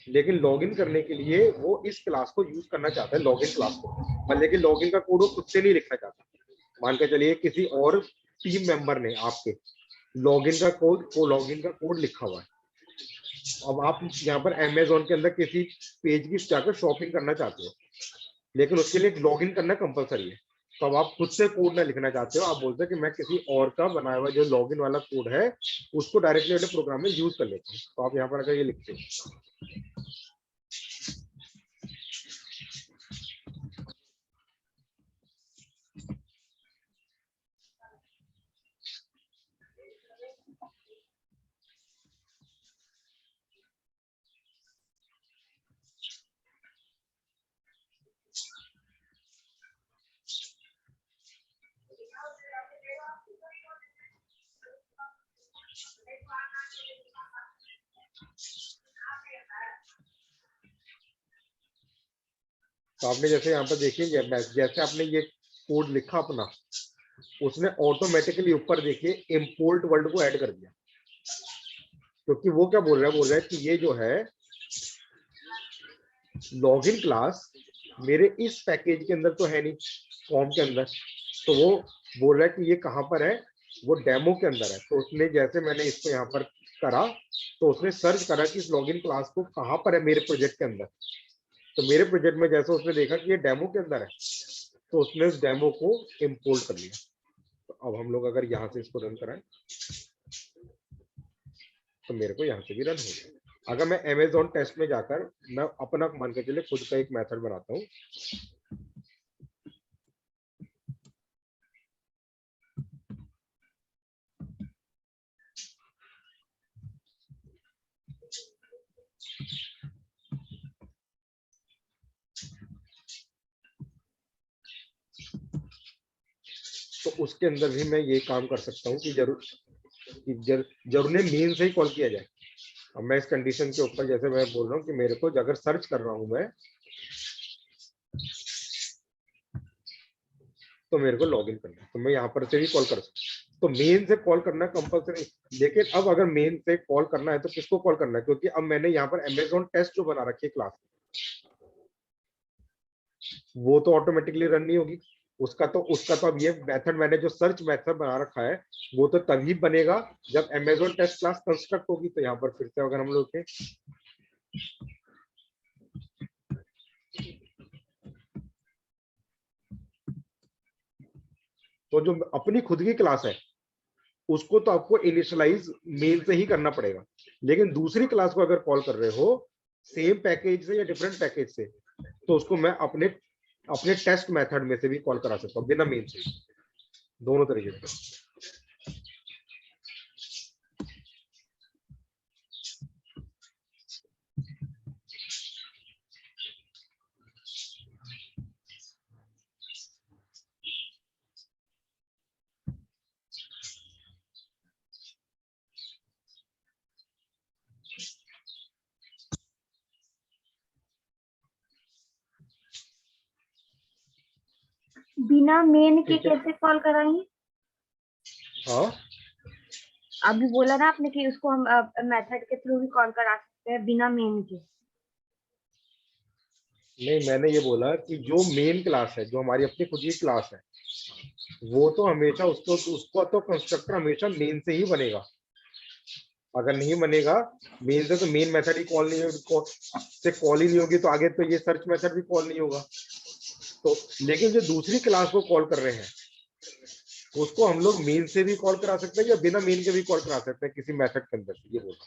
लेकिन लॉगिन करने के लिए वो इस क्लास को यूज करना चाहता है, लॉगिन क्लास को, पर लेकिन लॉगिन का कोड वो खुद से नहीं लिखना चाहता। मान के चलिए किसी और टीम मेंबर ने आपके लॉगिन का कोड लिखा हुआ है। अब आप यहाँ पर अमेजोन के अंदर किसी पेज की जाकर शॉपिंग करना चाहते हो, लेकिन उसके लिए लॉगिन करना कंपलसरी है। तो अब आप खुद से कोड ना लिखना चाहते हो, आप बोलते हो कि मैं किसी और का बनाया हुआ जो लॉगिन वाला कोड है उसको डायरेक्टली अपने प्रोग्राम में यूज कर लेते हैं। तो आप यहाँ पर आकर ये लिखते हो। तो आपने जैसे यहाँ पर देखिए, जैसे आपने ये कोड लिखा अपना, उसने ऑटोमेटिकली ऊपर देखिए इंपोर्ट वर्ड को ऐड कर दिया। क्योंकि वो क्या बोल रहा है कि ये जो है लॉगिन क्लास मेरे इस पैकेज के अंदर तो है नहीं, फॉर्म के अंदर। तो वो बोल रहा है कि ये कहाँ पर है, वो डेमो के अंदर है। तो उसने जैसे मैंने इसको यहाँ पर करा, तो उसने सर्च करा कि इस लॉगिन क्लास को कहाँ पर है मेरे प्रोजेक्ट के अंदर। तो मेरे प्रोजेक्ट में जैसे उसने देखा कि ये डेमो के अंदर है, तो उसने उस डेमो को इंपोर्ट कर लिया। तो अब हम लोग अगर यहाँ से इसको रन कराएं तो मेरे को यहाँ से भी रन हो जाएगा। अगर मैं अमेजोन टेस्ट में जाकर मैं अपना मान के चलिए खुद का एक मेथड बनाता हूँ। तो उसके अंदर भी मैं ये काम कर सकता हूँ कि जरूर ने मेन से ही कॉल किया जाए। अब मैं इस कंडीशन के ऊपर जैसे मैं बोल रहा हूँ कि मेरे को अगर सर्च कर रहा हूँ मैं, तो मेरे को लॉगिन करना है, तो मैं यहाँ पर से भी कॉल कर सकता हूँ। तो मेन से कॉल करना कंपलसरी। लेकिन अब अगर मेन से कॉल करना है तो किसको कॉल करना है, क्योंकि अब मैंने यहाँ पर अमेजोन टेस्ट जो बना रखी है क्लास, वो तो ऑटोमेटिकली रन नहीं होगी। उसका तो अब ये मेथड मैंने जो सर्च मेथड बना रखा है वो तो तभी बनेगा जब अमेजोन टेस्ट क्लास कंस्ट्रक्ट होगी। तो यहाँ पर फिर से अगर हम लोग के तो जो अपनी खुद की क्लास है उसको तो आपको इनिशियलाइज मेल से ही करना पड़ेगा। लेकिन दूसरी क्लास को अगर कॉल कर रहे हो सेम पैकेज से या डिफरेंट पैकेज से, तो उसको मैं अपने टेस्ट मेथड में से भी कॉल करा सकता हूँ बिना मेल से, दोनों तरीके से। बिना मेन के कैसे कॉल कराएंगे? हाँ, अभी बोला ना आपने कि उसको हम मेथड के थ्रू भी कॉल करा सकते हैं बिना मेन के। नहीं, मैंने ये बोला कि जो मेन क्लास है, जो हमारी अपनी खुद की क्लास है, वो तो हमेशा उसको तो कंस्ट्रक्टर हमेशा मेन से ही बनेगा। अगर नहीं बनेगा मेन से, तो मेन मेथड ही कॉल नहीं होगी, तो आगे तो ये सर्च मेथड भी कॉल नहीं होगा। तो लेकिन जो दूसरी क्लास को कॉल कर रहे हैं उसको हम लोग मेन से भी कॉल करा सकते हैं या बिना मेन के भी कॉल करा सकते हैं किसी मेथड के अंदर, ये बोला।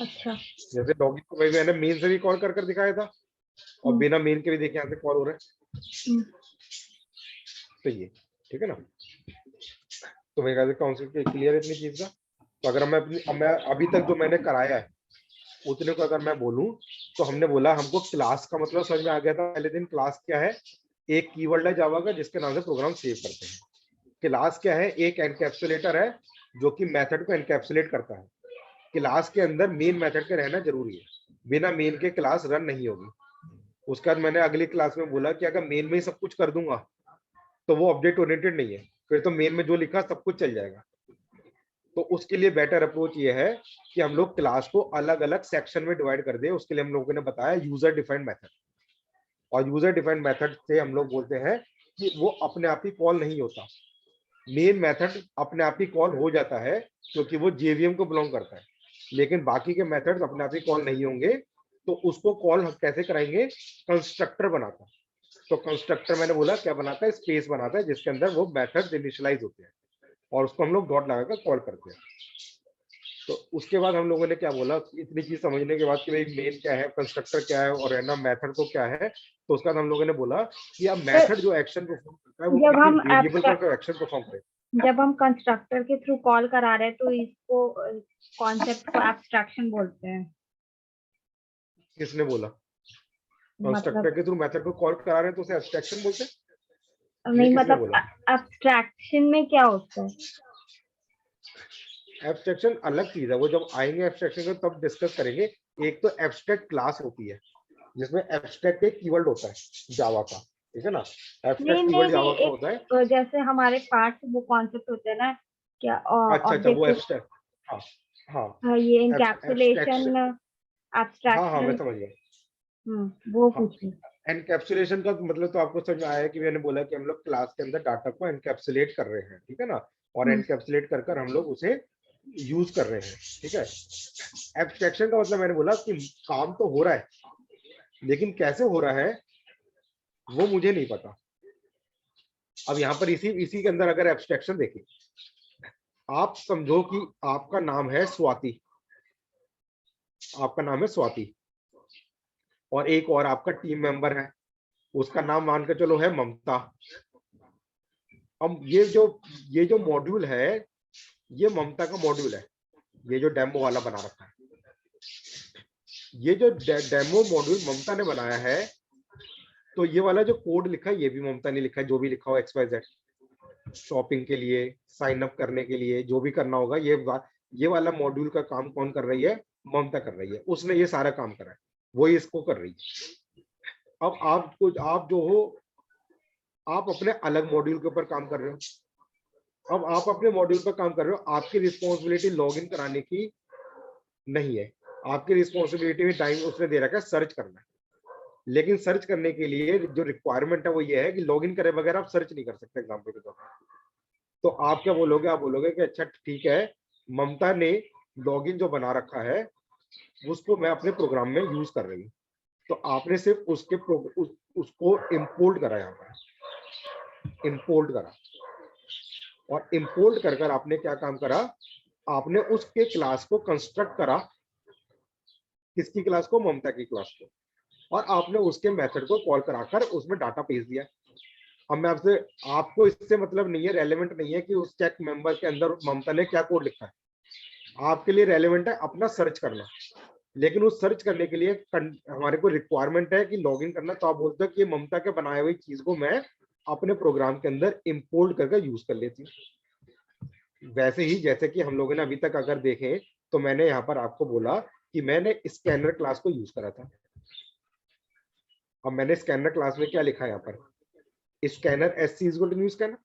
अच्छा, जैसे लॉगिन को मैंने मेन से भी कॉल कर दिखाया था और बिना मेन के भी देखिए यहाँ से कॉल हो रहा है। तो ये ठीक है ना। तो मेरे ख्याल से काउंसिल क्लियर है इतनी चीज का। तो अगर मैं अभी तक जो मैंने कराया है उतने को अगर मैं बोलूं, तो हमने बोला हमको क्लास का मतलब समझ में आ गया था पहले दिन। क्लास क्या है, एक कीवर्ड है जावा का जिसके नाम से प्रोग्राम सेव करते हैं। क्लास क्या है, एक एनकैप्सुलेटर है जो कि मेथड को एनकैप्सुलेट करता है। क्लास के अंदर मेन मेथड के रहना जरूरी है, बिना मेन के क्लास रन नहीं होगी। उसके बाद मैंने अगली क्लास में बोला कि अगर मेन में ही सब कुछ कर दूंगा तो वो ऑब्जेक्ट ओरिएंटेड नहीं है, फिर तो मेन में जो लिखा सब कुछ चल जाएगा। तो उसके लिए बेटर अप्रोच ये है कि हम लोग क्लास को अलग अलग सेक्शन में डिवाइड कर दें। उसके लिए हम लोगों ने बताया यूजर डिफाइंड मेथड, और यूजर डिफाइंड मेथड से हम लोग बोलते हैं कि वो अपने आप ही कॉल नहीं होता, मेन मेथड अपने आप ही कॉल हो जाता है क्योंकि वो जेवीएम को बिलोंग करता है, लेकिन बाकी के मेथड्स अपने आप ही कॉल नहीं होंगे। तो उसको कॉल कैसे कराएंगे, कंस्ट्रक्टर बनाता है। तो कंस्ट्रक्टर मैंने बोला क्या बनाता है, स्पेस बनाता है जिसके अंदर वो मेथड्स इनिशियलाइज होते हैं और उसको हम लोग डॉट लगाकर कॉल करते हैं। तो उसके बाद हम लोगों ने क्या बोला, इतनी चीज समझने के बाद कि भाई मेन क्या है, कंस्ट्रक्टर क्या है और है ना मेथड को क्या है, तो उसके बाद हम लोगों ने बोला कि अब मेथड जो एक्शन परफॉर्म करता है वो जब हम किसी वेरिएबल का जो एक्शन परफॉर्म करे। जब हम कंस्ट्रक्टर के थ्रू कॉल करा रहे हैं तो इसको कॉन्सेप्ट को एब्स्ट्रैक्शन बोलते हैं। किसने बोला? कंस्ट्रक्टर मतलब के थ्रू मेथड को कॉल करा रहे हैं तो उसे एब्स्ट्रैक्शन बोलते हैं? नहीं, किसने मतलब बोला? एब्स्ट्रैक्शन में क्या होता है? एब्स्ट्रैक्शन अलग चीज है, वो जब आएंगे एब्स्ट्रैक्शन को तब डिस्कस करेंगे। एक तो एब्स्ट्रैक्ट क्लास होती है जिसमें एब्स्ट्रैक्ट एक कीवर्ड होता है जावा का, ठीक है ना, नहीं एब्स्ट्रैक्ट नहीं कीवर्ड जावा नहीं, का होता है। एक जैसे हमारे पार्ट्स वो कॉन्सेप्ट होते हैं ना, क्या अच्छा वो ऑब्जेक्ट, एब्स्ट्रैक्ट, हाँ हाँ, ये इंकैप्सुलेशन, एब्स्ट्रैक्शन, हाँ हाँ मैं एब्स्ट्रैक्शन। समझ गया। वो हाँ, पूछिए। एनकैप्सुलेशन का मतलब तो आपको समझ में आया कि मैंने बोला कि हम लोग क्लास के अंदर डाटा को एनकैप्सुलेट कर रहे हैं, ठीक है ना, और हम्म, एनकैप्सुलेट कर कर हम लोग उसे यूज कर रहे हैं, ठीक है। एब्स्ट्रैक्शन का मतलब मैंने बोला कि काम तो हो रहा है लेकिन कैसे हो रहा है वो मुझे नहीं पता। अब यहाँ पर इसी इसी के अंदर अगर एब्स्ट्रैक्शन देखें, आप समझो कि आपका नाम है स्वाति, आपका नाम है स्वाति और एक और आपका टीम मेंबर है, उसका नाम मान के चलो है ममता। अब ये जो मॉड्यूल है ये ममता का मॉड्यूल है, ये जो डेमो वाला बना रखा है, ये जो डेमो मॉड्यूल ममता ने बनाया है, तो ये वाला जो कोड लिखा है ये भी ममता ने लिखा है, जो भी लिखा हो XYZ, शॉपिंग के लिए, साइन अप करने के लिए, जो भी करना होगा, ये वाला मॉड्यूल का काम कौन कर रही है, ममता कर रही है, उसने ये सारा काम करा है, वही इसको कर रही है। अब आप जो हो आप अपने अलग मॉड्यूल के ऊपर काम कर रहे हो, अब आप अपने मॉड्यूल पर काम कर रहे हो, आपकी रिस्पॉन्सिबिलिटी लॉग इन कराने की नहीं है, आपकी रिस्पॉन्सिबिलिटी में टाइम उसने दे रखा है सर्च करना है, लेकिन सर्च करने के लिए जो रिक्वायरमेंट है वो ये है कि लॉगिन करे बगैर आप सर्च नहीं कर सकते एग्जाम्पल के तौर पर। तो आप क्या बोलोगे, आप बोलोगे कि अच्छा ठीक है, ममता ने लॉगिन जो बना रखा है उसको मैं अपने प्रोग्राम में यूज कर रही हूँ, तो आपने सिर्फ उसको इंपोर्ट करा, यहाँ पर इंपोर्ट करा, और इंपोर्ट कर कर आपने क्या काम करा, आपने उसके क्लास को कंस्ट्रक्ट करा, किसकी क्लास को, ममता की क्लास को, और आपने उसके मेथड को कॉल कराकर उसमें डाटा भेज दिया। अब मैं आपसे, आपको इससे मतलब नहीं है, रेलेवेंट नहीं है कि उस चेक मेंबर के अंदर ममता ने क्या कोड लिखा है, आपके लिए रेलेवेंट है अपना सर्च करना। लेकिन उस सर्च करने के लिए हमारे को रिक्वायरमेंट है कि लॉगिन करना, तो आप बोलते हो कि ममता के बनाए हुई चीज को मैं अपने प्रोग्राम के अंदर इंपोर्ट करके यूज कर लेती हूँ। वैसे ही जैसे कि हम लोगों ने अभी तक अगर देखें तो मैंने यहाँ पर आपको बोला कि मैंने स्कैनर क्लास को यूज करा था। अब मैंने स्कैनर क्लास में क्या लिखा है, यहाँ पर scanner SC is equal to new scanner,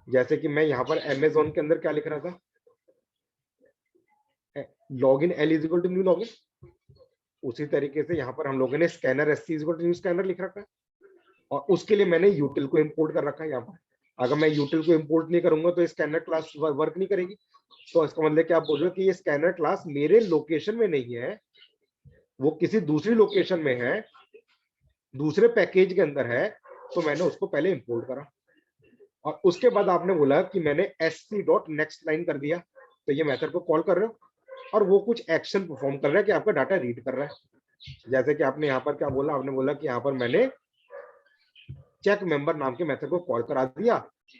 जैसे कि मैं यहाँ पर अमेजोन के अंदर क्या लिख रहा था, login L is equal to new login, उसी तरीके से यहाँ पर हम लोगों ने scanner SC is equal to new scanner लिख रखा है, और उसके लिए मैंने यूटिल को इंपोर्ट कर रखा है यहाँ पर। अगर मैं यूटिल को इंपोर्ट नहीं करूंगा तो स्कैनर क्लास वर्क नहीं करेगी। तो इसका मतलब क्या आप बोल रहे हो कि ये स्कैनर क्लास मेरे लोकेशन में नहीं है, वो किसी दूसरी लोकेशन में है, दूसरे पैकेज के अंदर है, तो मैंने उसको पहले इंपोर्ट करा, और उसके बाद आपने बोला कि मैंने sc.next लाइन कर दिया, तो ये मेथड को कॉल कर रहे हो और वो कुछ एक्शन परफॉर्म कर रहा है कि आपका डाटा रीड कर रहा है। जैसे कि आपने यहाँ पर क्या बोला, आपने बोला कि यहाँ पर मैंने चेक मेंबर नाम के मेथड को कॉल करा दिया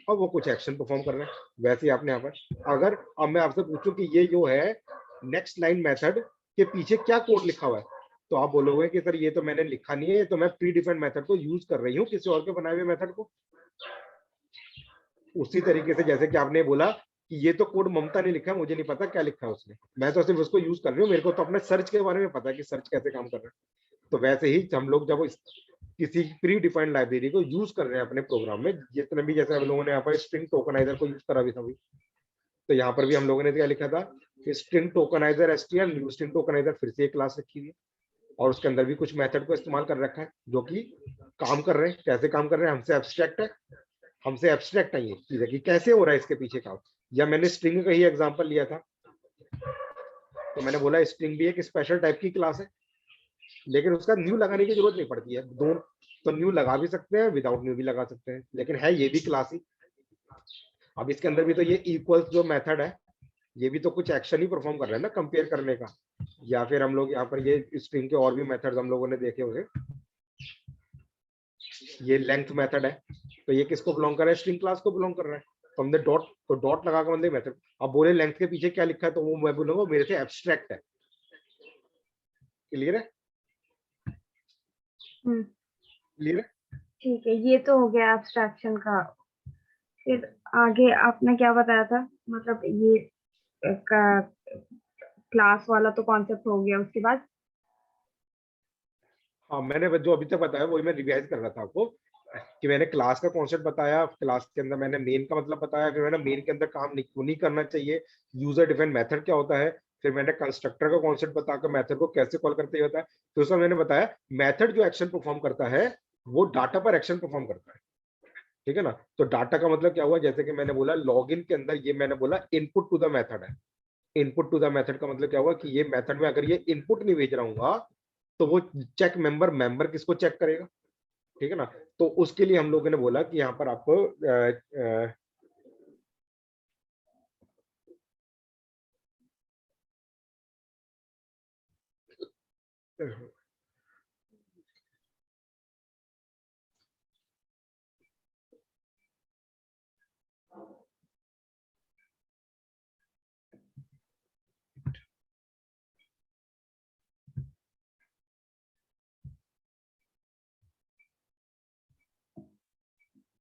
और वो कुछ एक्शन परफॉर्म कर रहे हैं। वैसे ही आपने यहाँ पर, अगर अब मैं आपसे पूछूं कि ये जो है नेक्स्ट लाइन मेथड के पीछे क्या कोड लिखा हुआ है, तो आप बोलोगे कि सर ये तो मैंने लिखा नहीं है, ये तो मैं प्री डिफाइंड मेथड को यूज कर रही हूँ किसी और के बनाए हुए मेथड को। उसी तरीके से जैसे कि आपने बोला कि ये तो कोड ममता ने लिखा है, मुझे नहीं पता क्या लिखा है उसने, मैं तो सिर्फ उसको यूज कर रही हूँ, मेरे को तो अपने सर्च के बारे में पता है कि सर्च कैसे काम कर रहा है। तो वैसे ही हम लोग जब किसी प्री डिफाइंड लाइब्रेरी को यूज कर रहे हैं अपने प्रोग्राम में, जितने भी, जैसे हम लोगों ने यहाँ पर स्ट्रिंग टोकनाइजर को यूज करा भी था, तो यहाँ पर भी हम लोगों ने क्या लिखा था कि string tokeniser STR, new string tokeniser फिर से एक क्लास रखी हुई है, और उसके अंदर भी कुछ मेथड को इस्तेमाल कर रखा है जो कि काम कर रहे हैं। कैसे काम कर रहे हैं, हमसे एब्स्ट्रैक्ट है, हमसे एब्स्ट्रैक्ट है ये चीज है कि कैसे हो रहा है इसके पीछे काम। या मैंने स्ट्रिंग का ही एग्जांपल लिया था, तो मैंने बोला स्ट्रिंग भी एक स्पेशल टाइप की क्लास है, लेकिन उसका न्यू लगाने की जरूरत नहीं पड़ती है। दो तो न्यू लगा भी सकते हैं, विदाउट न्यू भी लगा सकते हैं, लेकिन है ये भी क्लास ही। अब इसके अंदर भी तो ये इक्वल्स जो मेथड है, ये भी तो कुछ एक्शन ही परफॉर्म कर रहा है ना, कंपेयर करने का। या फिर हम लोग यहाँ पर ये स्ट्रिंग के और भी मेथड्स हम लोगों ने देखे होंगे, ये लेंथ मेथड है, तो ये किसको बिलोंग कर रहा है, स्ट्रिंग क्लास को बिलोंग कर रहा है। तो हमने डॉट, तो डॉट लगा कर मेथड, अब बोले लेंथ के पीछे क्या लिखा है, तो वो मैं बोलूंगा मेरे से एब्स्ट्रैक्ट है। क्लियर है? क्लियर है? ठीक है, ये तो हो गया एब्स्ट्रैक्शन का। फिर आगे आपने क्या बताया था, मतलब ये क्लास वाला तो कॉन्सेप्ट हो गया, उसके बाद? हाँ, मैंने जो अभी तक बताया वही मैं रिवाइज कर रहा था आपको, कि मैंने क्लास का कॉन्सेप्ट बताया, क्लास के अंदर मैंने मेन का मतलब बताया, फिर मैंने मेन के अंदर काम नहीं करना चाहिए, यूजर डिफाइंड मेथड क्या होता है, फिर मैंने कंस्ट्रक्टर का कॉन्सेप्ट बताकर मेथड को कैसे कॉल करते होता है। तो उसमें मैंने बताया मेथड जो एक्शन परफॉर्म करता है वो डाटा पर एक्शन परफॉर्म करता है, ठीक है ना। तो डाटा का मतलब क्या हुआ, जैसे कि मैंने बोला लॉगिन के अंदर ये मैंने बोला इनपुट टू द मेथड है। इनपुट टू द मेथड का मतलब क्या हुआ कि ये मेथड में अगर ये इनपुट नहीं भेज रहा हूँ तो वो चेक मेंबर किसको चेक करेगा, ठीक है ना। तो उसके लिए हम लोगों ने बोला कि यहाँ पर आपको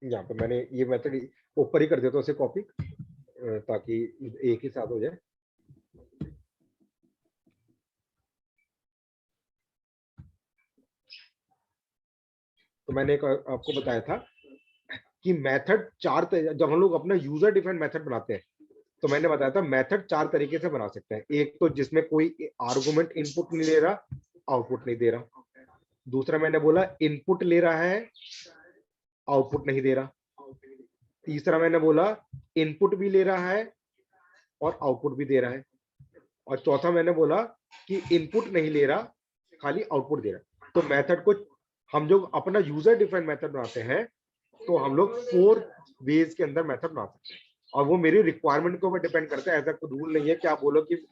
यहाँ पे मैंने ये मेथड ऊपर ही कर देता हूँ उसे कॉपी, ताकि एक ही साथ हो जाए। तो मैंने आपको बताया था कि मेथड जब हम लोग अपना यूजर डिफाइंड मेथड बनाते हैं, तो मैंने बताया था मेथड 4 तरीके से बना सकते हैं। एक तो जिसमें कोई आर्गुमेंट इनपुट नहीं ले रहा, आउटपुट नहीं दे रहा। दूसरा मैंने बोला इनपुट ले रहा है, आउटपुट नहीं दे रहा। तीसरा मैंने बोला इनपुट भी ले रहा है और आउटपुट भी दे रहा है। और चौथा मैंने बोला कि इनपुट नहीं ले रहा, खाली आउटपुट दे रहा है। तो मेथड को हम जो अपना यूजर डिफाइंड मेथड बनाते हैं, तो हम लोग 4 वेज के अंदर मेथड बना सकते हैं, और वो मेरी रिक्वायरमेंट के ऊपर डिपेंड करता है। ऐसा कोई रूल नहीं है कि आप बोलो कि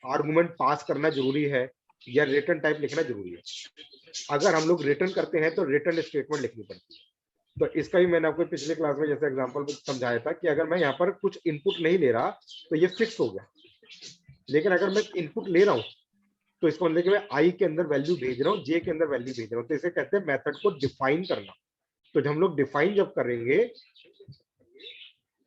आर्गुमेंट पास करना जरूरी है या रिटर्न टाइप लिखना जरूरी है। अगर हम लोग रिटर्न करते हैं तो रिटर्न स्टेटमेंट लिखनी पड़ती है। तो इसका भी मैंने आपको पिछले क्लास में जैसे एग्जांपल समझाया था कि अगर मैं यहाँ पर कुछ इनपुट नहीं ले रहा तो ये फिक्स हो गया, लेकिन अगर मैं इनपुट ले रहा हूँ तो इसको मतलब कि मैं आई के अंदर वैल्यू भेज रहा हूँ, जे के अंदर वैल्यू भेज रहा हूँ, तो इसे कहते हैं मेथड को डिफाइन करना। तो जब हम लोग डिफाइन जब करेंगे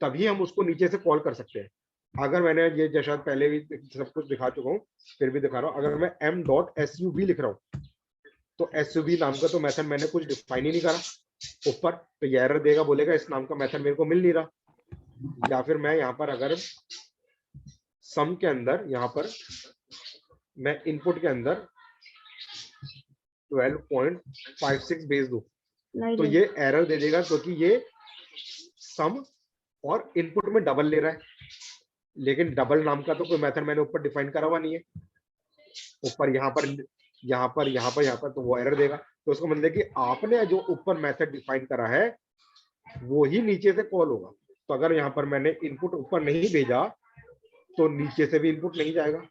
तभी हम उसको नीचे से कॉल कर सकते हैं। अगर मैंने ये जैसा पहले भी सब कुछ दिखा चुका हूँ, फिर भी दिखा रहा हूँ, अगर मैं m.sub लिख रहा हूँ तो sub नाम का तो मेथड मैंने कुछ डिफाइन ही नहीं करा ऊपर, तो ये एरर देगा, बोलेगा इस नाम का मेथड मेरे को मिल नहीं रहा। या फिर मैं यहाँ पर अगर सम के अंदर यहाँ पर मैं इनपुट के अंदर 12.56 भेज दूं तो ये एरर दे देगा, क्योंकि ये सम और इनपुट में डबल ले रहा है, लेकिन डबल नाम का तो कोई मेथड मैंने ऊपर डिफाइन करा हुआ नहीं है। ऊपर यहाँ पर तो वो एरर देगा। तो उसको मतलब कि आपने जो ऊपर मेथड डिफाइन करा है वो ही नीचे से कॉल होगा। तो अगर यहाँ पर मैंने इनपुट ऊपर नहीं भेजा तो नीचे से भी इनपुट नहीं जाएगा।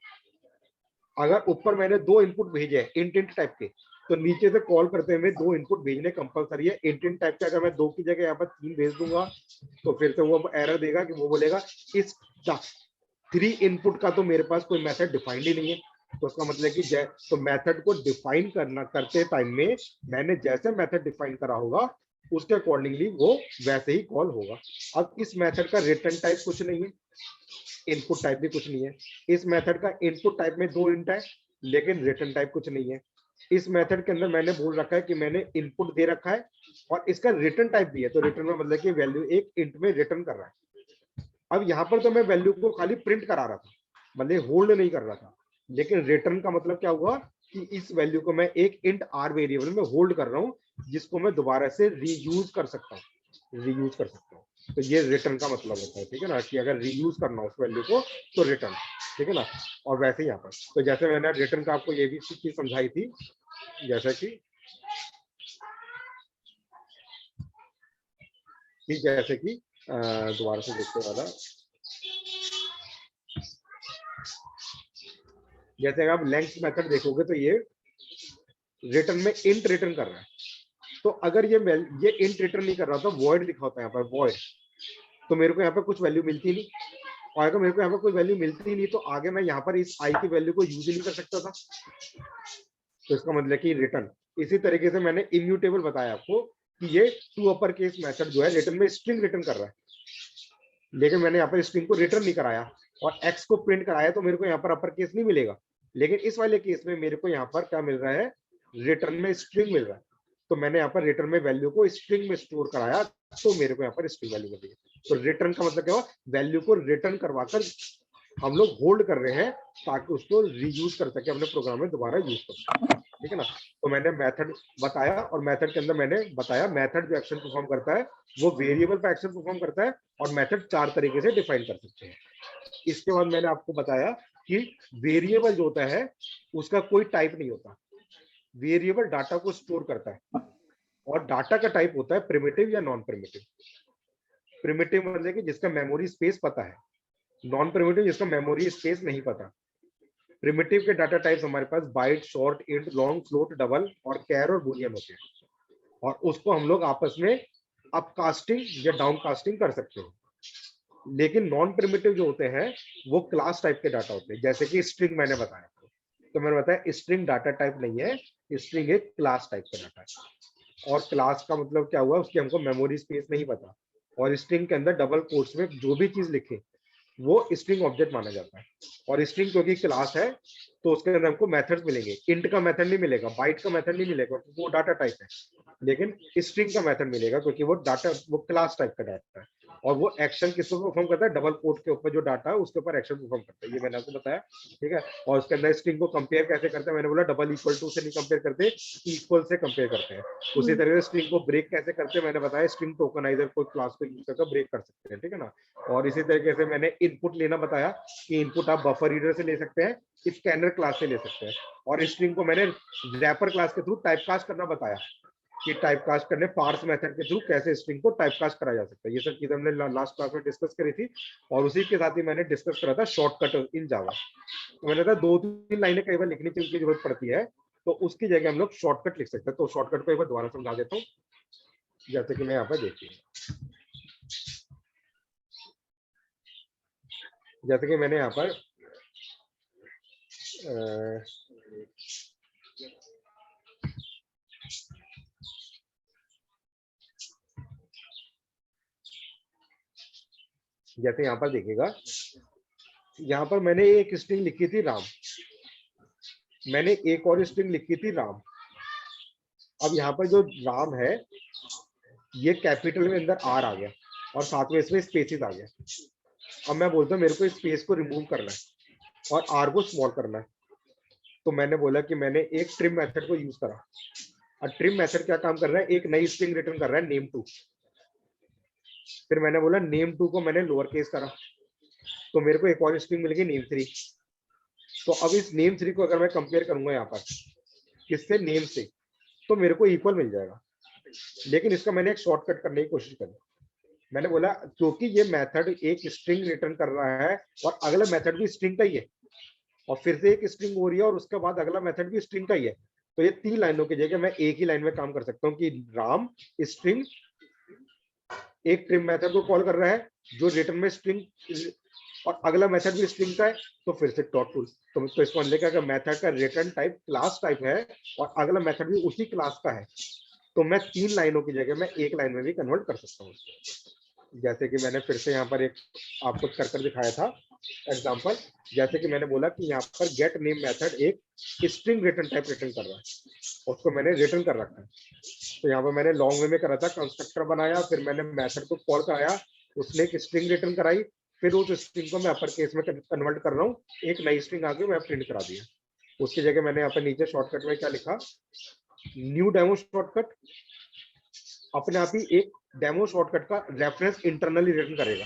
अगर ऊपर मैंने 2 इनपुट भेजे इंटेंट टाइप के, तो नीचे से कॉल करते हुए 2 इनपुट भेजने कंपलसरी है। इंटेंट टाइप के अगर मैं 2 की जगह यहाँ पर 3 भेज दूंगा तो फिर से वो एरर देगा कि वो बोलेगा इस 3 इनपुट का तो मेरे पास कोई मेथड डिफाइंड ही नहीं है। तो उसका मतलब कि तो मेथड को डिफाइन करते टाइम में मैंने जैसे मेथड डिफाइन करा होगा उसके अकॉर्डिंगली वो वैसे ही कॉल होगा। अब इस मेथड का रिटर्न टाइप कुछ नहीं है, इनपुट टाइप भी कुछ नहीं है। इस मेथड का इनपुट टाइप में 2 इंट है, लेकिन रिटर्न टाइप कुछ नहीं है। इस मेथड के अंदर मैंने बोल रखा है कि मैंने इनपुट दे रखा है और इसका रिटर्न टाइप भी है, तो रिटर्न में मतलब कि वैल्यू एक इंट में रिटर्न कर रहा है। अब यहाँ पर तो मैं वैल्यू को खाली प्रिंट करा रहा था, मतलब होल्ड नहीं कर रहा था, लेकिन रिटर्न का मतलब क्या हुआ कि इस वैल्यू को मैं एक इंट आर वेरिएबल में होल्ड कर रहा हूँ, जिसको मैं दोबारा से रीयूज कर सकता हूँ। तो ये रिटर्न का मतलब होता है, ठीक है ना, कि अगर रीयूज करना हो उस वैल्यू को तो रिटर्न, ठीक है ना। और वैसे ही यहाँ पर तो जैसे मैंने रिटर्न का आपको ये भी चीज समझाई थी, जैसे कि दोबारा से देखते वाला, जैसे अगर आप लेंथ मेथड देखोगे तो ये रिटर्न में इंट रिटर्न कर रहा है। तो अगर ये इंट रिटर्न नहीं कर रहा तो वॉइड लिखा होता है यहाँ पर, वॉइड, तो मेरे को यहाँ पर कुछ वैल्यू मिलती नहीं, और अगर मेरे को यहाँ पर कोई वैल्यू मिलती नहीं तो आगे मैं यहाँ पर इस आई की वैल्यू को यूज ही नहीं कर सकता था, तो इसका मतलब कि रिटर्न। इसी तरीके से मैंने इम्यूटेबल बताया आपको कि ये टू अपर केस मेथड जो है रिटर्न में स्ट्रिंग रिटर्न कर रहा है, लेकिन मैंने यहाँ पर स्ट्रिंग को रिटर्न नहीं कराया और एक्स को प्रिंट कराया, तो मेरे को यहाँ पर अपर केस नहीं मिलेगा। लेकिन इस वाले केस में मेरे को यहाँ पर क्या मिल रहा है, रिटर्न में स्ट्रिंग मिल रहा है, तो मैंने यहाँ पर रिटर्न में वैल्यू को स्ट्रिंग में स्टोर कराया, तो मेरे को यहाँ पर स्ट्रिंग वैल्यू मिल रही है। तो रिटर्न का मतलब क्या हुआ, वैल्यू को रिटर्न करवाकर हम लोग होल्ड कर रहे हैं ताकि उसको रीयूज कर सके अपने प्रोग्राम में, दोबारा यूज कर सके, ठीक है ना। तो मैंने मेथड बताया और मेथड के अंदर मैंने बताया मेथड जो एक्शन परफॉर्म करता है वो वेरिएबल पर एक्शन परफॉर्म करता है, और मेथड 4 तरीके से डिफाइन कर सकते हैं। इसके बाद मैंने आपको बताया कि वेरिएबल जो होता है उसका कोई टाइप नहीं होता, वेरिएबल डाटा को स्टोर करता है, और डाटा का टाइप होता है प्रिमिटिव या नॉन प्रिमिटिव। प्रिमिटिव मतलब कि जिसका मेमोरी स्पेस पता है, नॉन प्रिमिटिव जिसका मेमोरी स्पेस नहीं पता। प्रिमिटिव के डाटा टाइप्स हमारे पास byte, short, int, long, float, double और कैर और बूलियन होते हैं, और उसको हम लोग आपस में अपकास्टिंग या डाउनकास्टिंग कर सकते हैं। लेकिन नॉन प्रिमिटिव जो होते हैं वो क्लास टाइप के डाटा होते हैं, जैसे कि स्ट्रिंग मैंने बताया, तो मैंने बताया स्ट्रिंग डाटा टाइप नहीं है, स्ट्रिंग एक क्लास टाइप का डाटा है। और क्लास का मतलब क्या हुआ, उसकी हमको मेमोरी स्पेस नहीं पता, और स्ट्रिंग के अंदर डबल कोट्स में जो भी चीज लिखे वो स्ट्रिंग ऑब्जेक्ट माना जाता है। और स्ट्रिंग क्योंकि क्लास है तो उसके अंदर हमको मेथड्स मिलेंगे, इंट का मेथड नहीं मिलेगा, बाइट का मेथड नहीं मिलेगा क्योंकि वो डाटा टाइप है, लेकिन स्ट्रिंग का मेथड मिलेगा क्योंकि वो डाटा, वो क्लास टाइप का डाटा है, और वो एक्शन किस पर परफॉर्म करता है, डबल कोट के ऊपर जो डाटा है उसके ऊपर एक्शन परफॉर्म करता है, ये मैंने आपको बताया, ठीक है। और उसके अंदर स्ट्रिंग को कंपेयर कैसे करते हैं, मैंने बोला डबल इक्वल टू से नहीं कंपेयर करते, इक्वल से कंपेयर करते हैं। उसी तरह से स्ट्रिंग को ब्रेक कैसे करते हैं, मैंने बताया स्ट्रिंग टोकनाइजर कोई क्लास को यूज करके ब्रेक कर सकते हैं, ठीक है ना। और इसी तरीके से मैंने इनपुट लेना बताया कि इनपुट आप बफर रीडर से ले सकते हैं, स्कैनर क्लास से ले सकते हैं, और स्ट्रिंग को मैंने रैपर क्लास के थ्रू टाइपकास्ट करना बताया कि टाइपकास्ट करने पार्स मेथड के थ्रू कैसे स्ट्रिंग को टाइपकास्ट करा जा सकता है। ये सब चीजें हमने लास्ट क्लास में डिस्कस करी थी, और उसी के साथ ही मैंने डिस्कस करा था शॉर्टकट इन जावा। तो मैंने कहा 2-3 लाइनें कई बार लिखने की जरूरत पड़ती है, तो उसकी जगह हम लोग शॉर्टकट लिख सकते हैं। तो शॉर्टकट को एक बार दोबारा समझा देता हूँ, जैसे कि मैं यहाँ पर देखिए, जैसे कि मैंने यहाँ पर जैसे यहाँ पर देखिएगा, यहाँ पर मैंने एक स्ट्रिंग लिखी थी राम, मैंने एक और स्ट्रिंग लिखी थी राम। अब यहाँ पर जो राम है ये कैपिटल में अंदर आर आ गया और साथ में इसमें स्पेसेस आ गया। अब मैं बोलता हूँ मेरे को स्पेस को रिमूव करना है और आर को स्मॉल करना है, तो मैंने बोला कि मैंने एक ट्रिम मेथड को यूज करा। और ट्रिम मेथड क्या काम कर रहा है, एक नई स्ट्रिंग रिटर्न कर रहा है नेम 2। फिर मैंने बोला नेम 2 को मैंने लोअर केस करा, तो मेरे को एक और स्ट्रिंग मिल गई नेम 3। तो अब इस नेम 3 को अगर मैं कंपेयर करूंगा यहाँ पर किससे, नेम से, तो मेरे को इक्वल मिल जाएगा। लेकिन इसका मैंने एक शॉर्टकट करने की कोशिश करी। मैंने बोला क्योंकि ये मेथड एक स्ट्रिंग रिटर्न कर रहा है और अगला मेथड भी स्ट्रिंग का ही है, और फिर से एक स्ट्रिंग हो रही है और उसके बाद अगला मेथड भी स्ट्रिंग का ही है, तो ये 3 लाइनों की जगह मैं एक ही लाइन में काम कर सकता हूँ कि राम स्ट्रिंग एक ट्रिम मेथड को कॉल कर रहा है जो रिटर्न में स्ट्रिंग, और अगला मेथड भी स्ट्रिंग का है, तो फिर से डॉट टूल। तो इसको लेकर मेथड का रिटर्न टाइप क्लास टाइप है और अगला मेथड भी उसी क्लास का है, तो मैं 3 लाइनों की जगह मैं एक लाइन में भी कन्वर्ट कर सकता हूँ। जैसे कि मैंने फिर से यहाँ पर एक आपको कर दिखाया था एग्जांपल, जैसे कि मैंने बोला कि यहाँ पर गेट नेम मेथड एक स्ट्रिंग रिटर्न टाइप रिटर्न कर रहा है, उसको मैंने रिटर्न कर रखा है। तो यहाँ पर मैंने लॉन्ग वे में करा था, कंस्ट्रक्टर बनाया, फिर मैंने मेथड को कॉल कराया, उसने एक स्ट्रिंग रिटर्न कराई, फिर उस स्ट्रिंग को मैं अपर केस में कन्वर्ट कर रहा हूँ, एक नई स्ट्रिंग आ गई, मैं प्रिंट करा दिया। उसकी जगह मैंने यहाँ पर नीचे शॉर्टकट में क्या लिखा, न्यू डेमो शॉर्टकट अपने आप ही एक डेमो शॉर्टकट का रेफरेंस इंटरनली रिटर्न करेगा।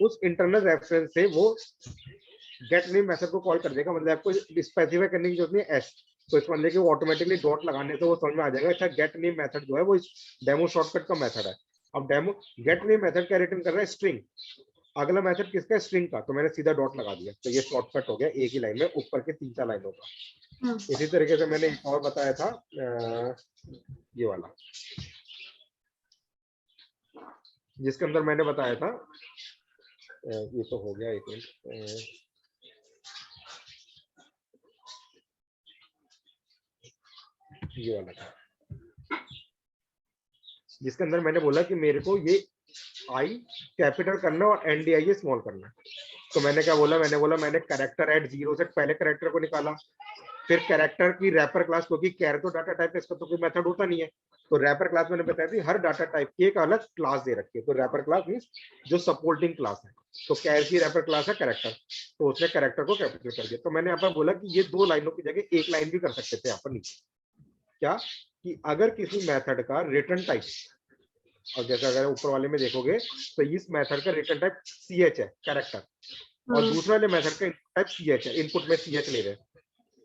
उस इंटरनल रेफरेंस से वो गेट नेम मेथड को कॉल कर देगा, मतलब आपको स्पेसिफाई करने की जरूरत नहीं है एस, तो इस बंदे के वो ऑटोमेटिकली डॉट लगाने से वो समझ में आ जाएगा अच्छा गेट नेम मेथड जो है वो इस डेमो शॉर्टकट का मेथड है। अब डेमो गेट नेम मेथड क्या रिटर्न कर रहा है, स्ट्रिंग। अगला मेथड किसका है, स्ट्रिंग का, तो मैंने सीधा डॉट लगा दिया, तो ये शॉर्टकट हो गया एक ही लाइन में ऊपर के 3-4 लाइनों का। इसी तरीके से मैंने एक और बताया था ये वाला, जिसके अंदर मैंने बताया था ये तो हो गया, एक मिनट, ये वाला था जिसके अंदर मैंने बोला कि मेरे को ये आई कैपिटल करना और एनडीआई स्मॉल करना। तो मैंने क्या बोला, मैंने कैरेक्टर एट 0 से पहले कैरेक्टर को निकाला, फिर कैरेक्टर की रैपर क्लास, क्योंकि कैर तो डाटा टाइप है, इसका तो कोई मेथड होता नहीं है, तो रैपर क्लास मैंने बताया थी हर डाटा टाइप की एक अलग क्लास दे रखी है, तो रैपर क्लास मींस जो सपोर्टिंग क्लास है, तो कैर की रैपर क्लास है कैरेक्टर, तो उसने कैरेक्टर को कैपिटल कर दिया। तो मैंने यहाँ पर बोला कि ये 2 लाइनों की जगह एक लाइन भी कर सकते थे यहाँ पर नीचे, क्या कि अगर किसी मेथड का रिटर्न टाइप, और जैसे अगर ऊपर वाले में देखोगे तो इस मेथड का रिटर्न टाइप ch है कैरेक्टर, और दूसरे वाले मेथड का इनपुट टाइप ch है, इनपुट में ch ले रहे हैं,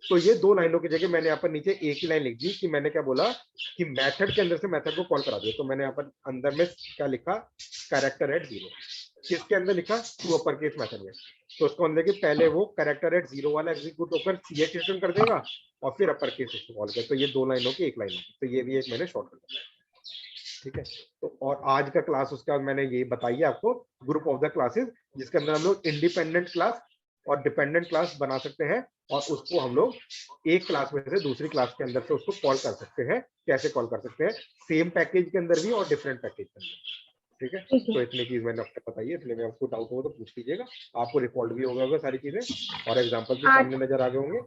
तो ये 2 लाइनों की जगह मैंने यहाँ पर नीचे एक ही लाइन लिख दी कि मैंने क्या बोला कि मेथड के अंदर से मेथड को कॉल करा दिया। तो मैंने यहाँ पर अंदर में क्या लिखा, कैरेक्टर एट 0, किसके अंदर लिखा, टू अपर केस मेथड में, तो उसको अंदर के पहले वो कैरेक्टर एट 0 वाला एग्जीक्यूट होकर ch रिटर्न कर देगा और फिर अपर केस उसको कॉल कर, तो ये 2 लाइनों की एक लाइन होगी, तो ये भी एक मैंने शॉर्टकट बताया। ठीक है, तो और आज का क्लास उसके बाद मैंने ये बताई है आपको ग्रुप ऑफ द क्लासेस, जिसके अंदर हम लोग इंडिपेंडेंट क्लास और डिपेंडेंट क्लास बना सकते हैं, और उसको हम लोग एक क्लास में से दूसरी क्लास के अंदर से उसको कॉल कर सकते हैं। कैसे कॉल कर सकते हैं, सेम पैकेज के अंदर भी और डिफरेंट पैकेज के अंदर। ठीक है, तो इतनी चीज मैंने आपको बताई है, इसलिए मैं आपको डाउट हो तो पूछ लीजिएगा, आपको रिकॉर्ड भी होगा सारी चीजें और एग्जाम्पल भी सामने नजर आ गए होंगे।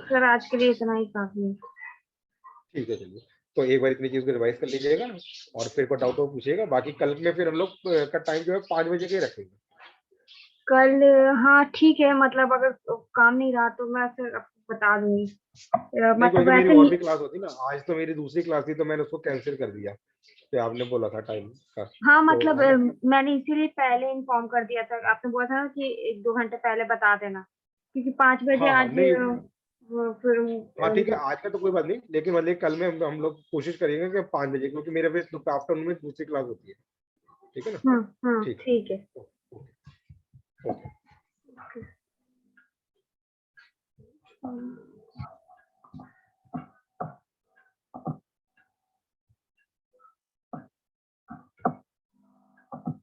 सर आज के लिए इतना ही काफी है। ठीक है, चलिए, तो एक बार इतनी चीज को रिवाइज कर लीजिएगा और फिर कोई डाउट हो पूछिएगा, बाकी कल में फिर हम लोग का टाइम जो है 5 बजे के रखेंगे कल। हाँ ठीक है, मतलब अगर काम नहीं रहा तो मैं फिर आपको बता दूंगी। नहीं, मतलब क्योंकि मेरी ऐसे और भी क्लास होती ना, आज तो मेरी दूसरी क्लास थी तो मैंने उसको कैंसिल कर दिया, तो आपने बोला था टाइम का, हाँ तो मतलब है ना। मैंने इसीलिए पहले इन्फॉर्म कर दिया था, आपने बोला था ना कि 1-2 घंटे पहले बता देना, क्योंकि 5 बजे हाँ हाँ, आज नहीं, फिर हाँ ठीक है, मतलब। आज का तो कोई बात नहीं, लेकिन मतलब कल में हम लोग कोशिश करेंगे कि 5 बजे, क्योंकि मेरे पे आफ्टरनून में दूसरी क्लास होती है। ठीक है ना, ठीक ठीक है। है, ओके। Okay.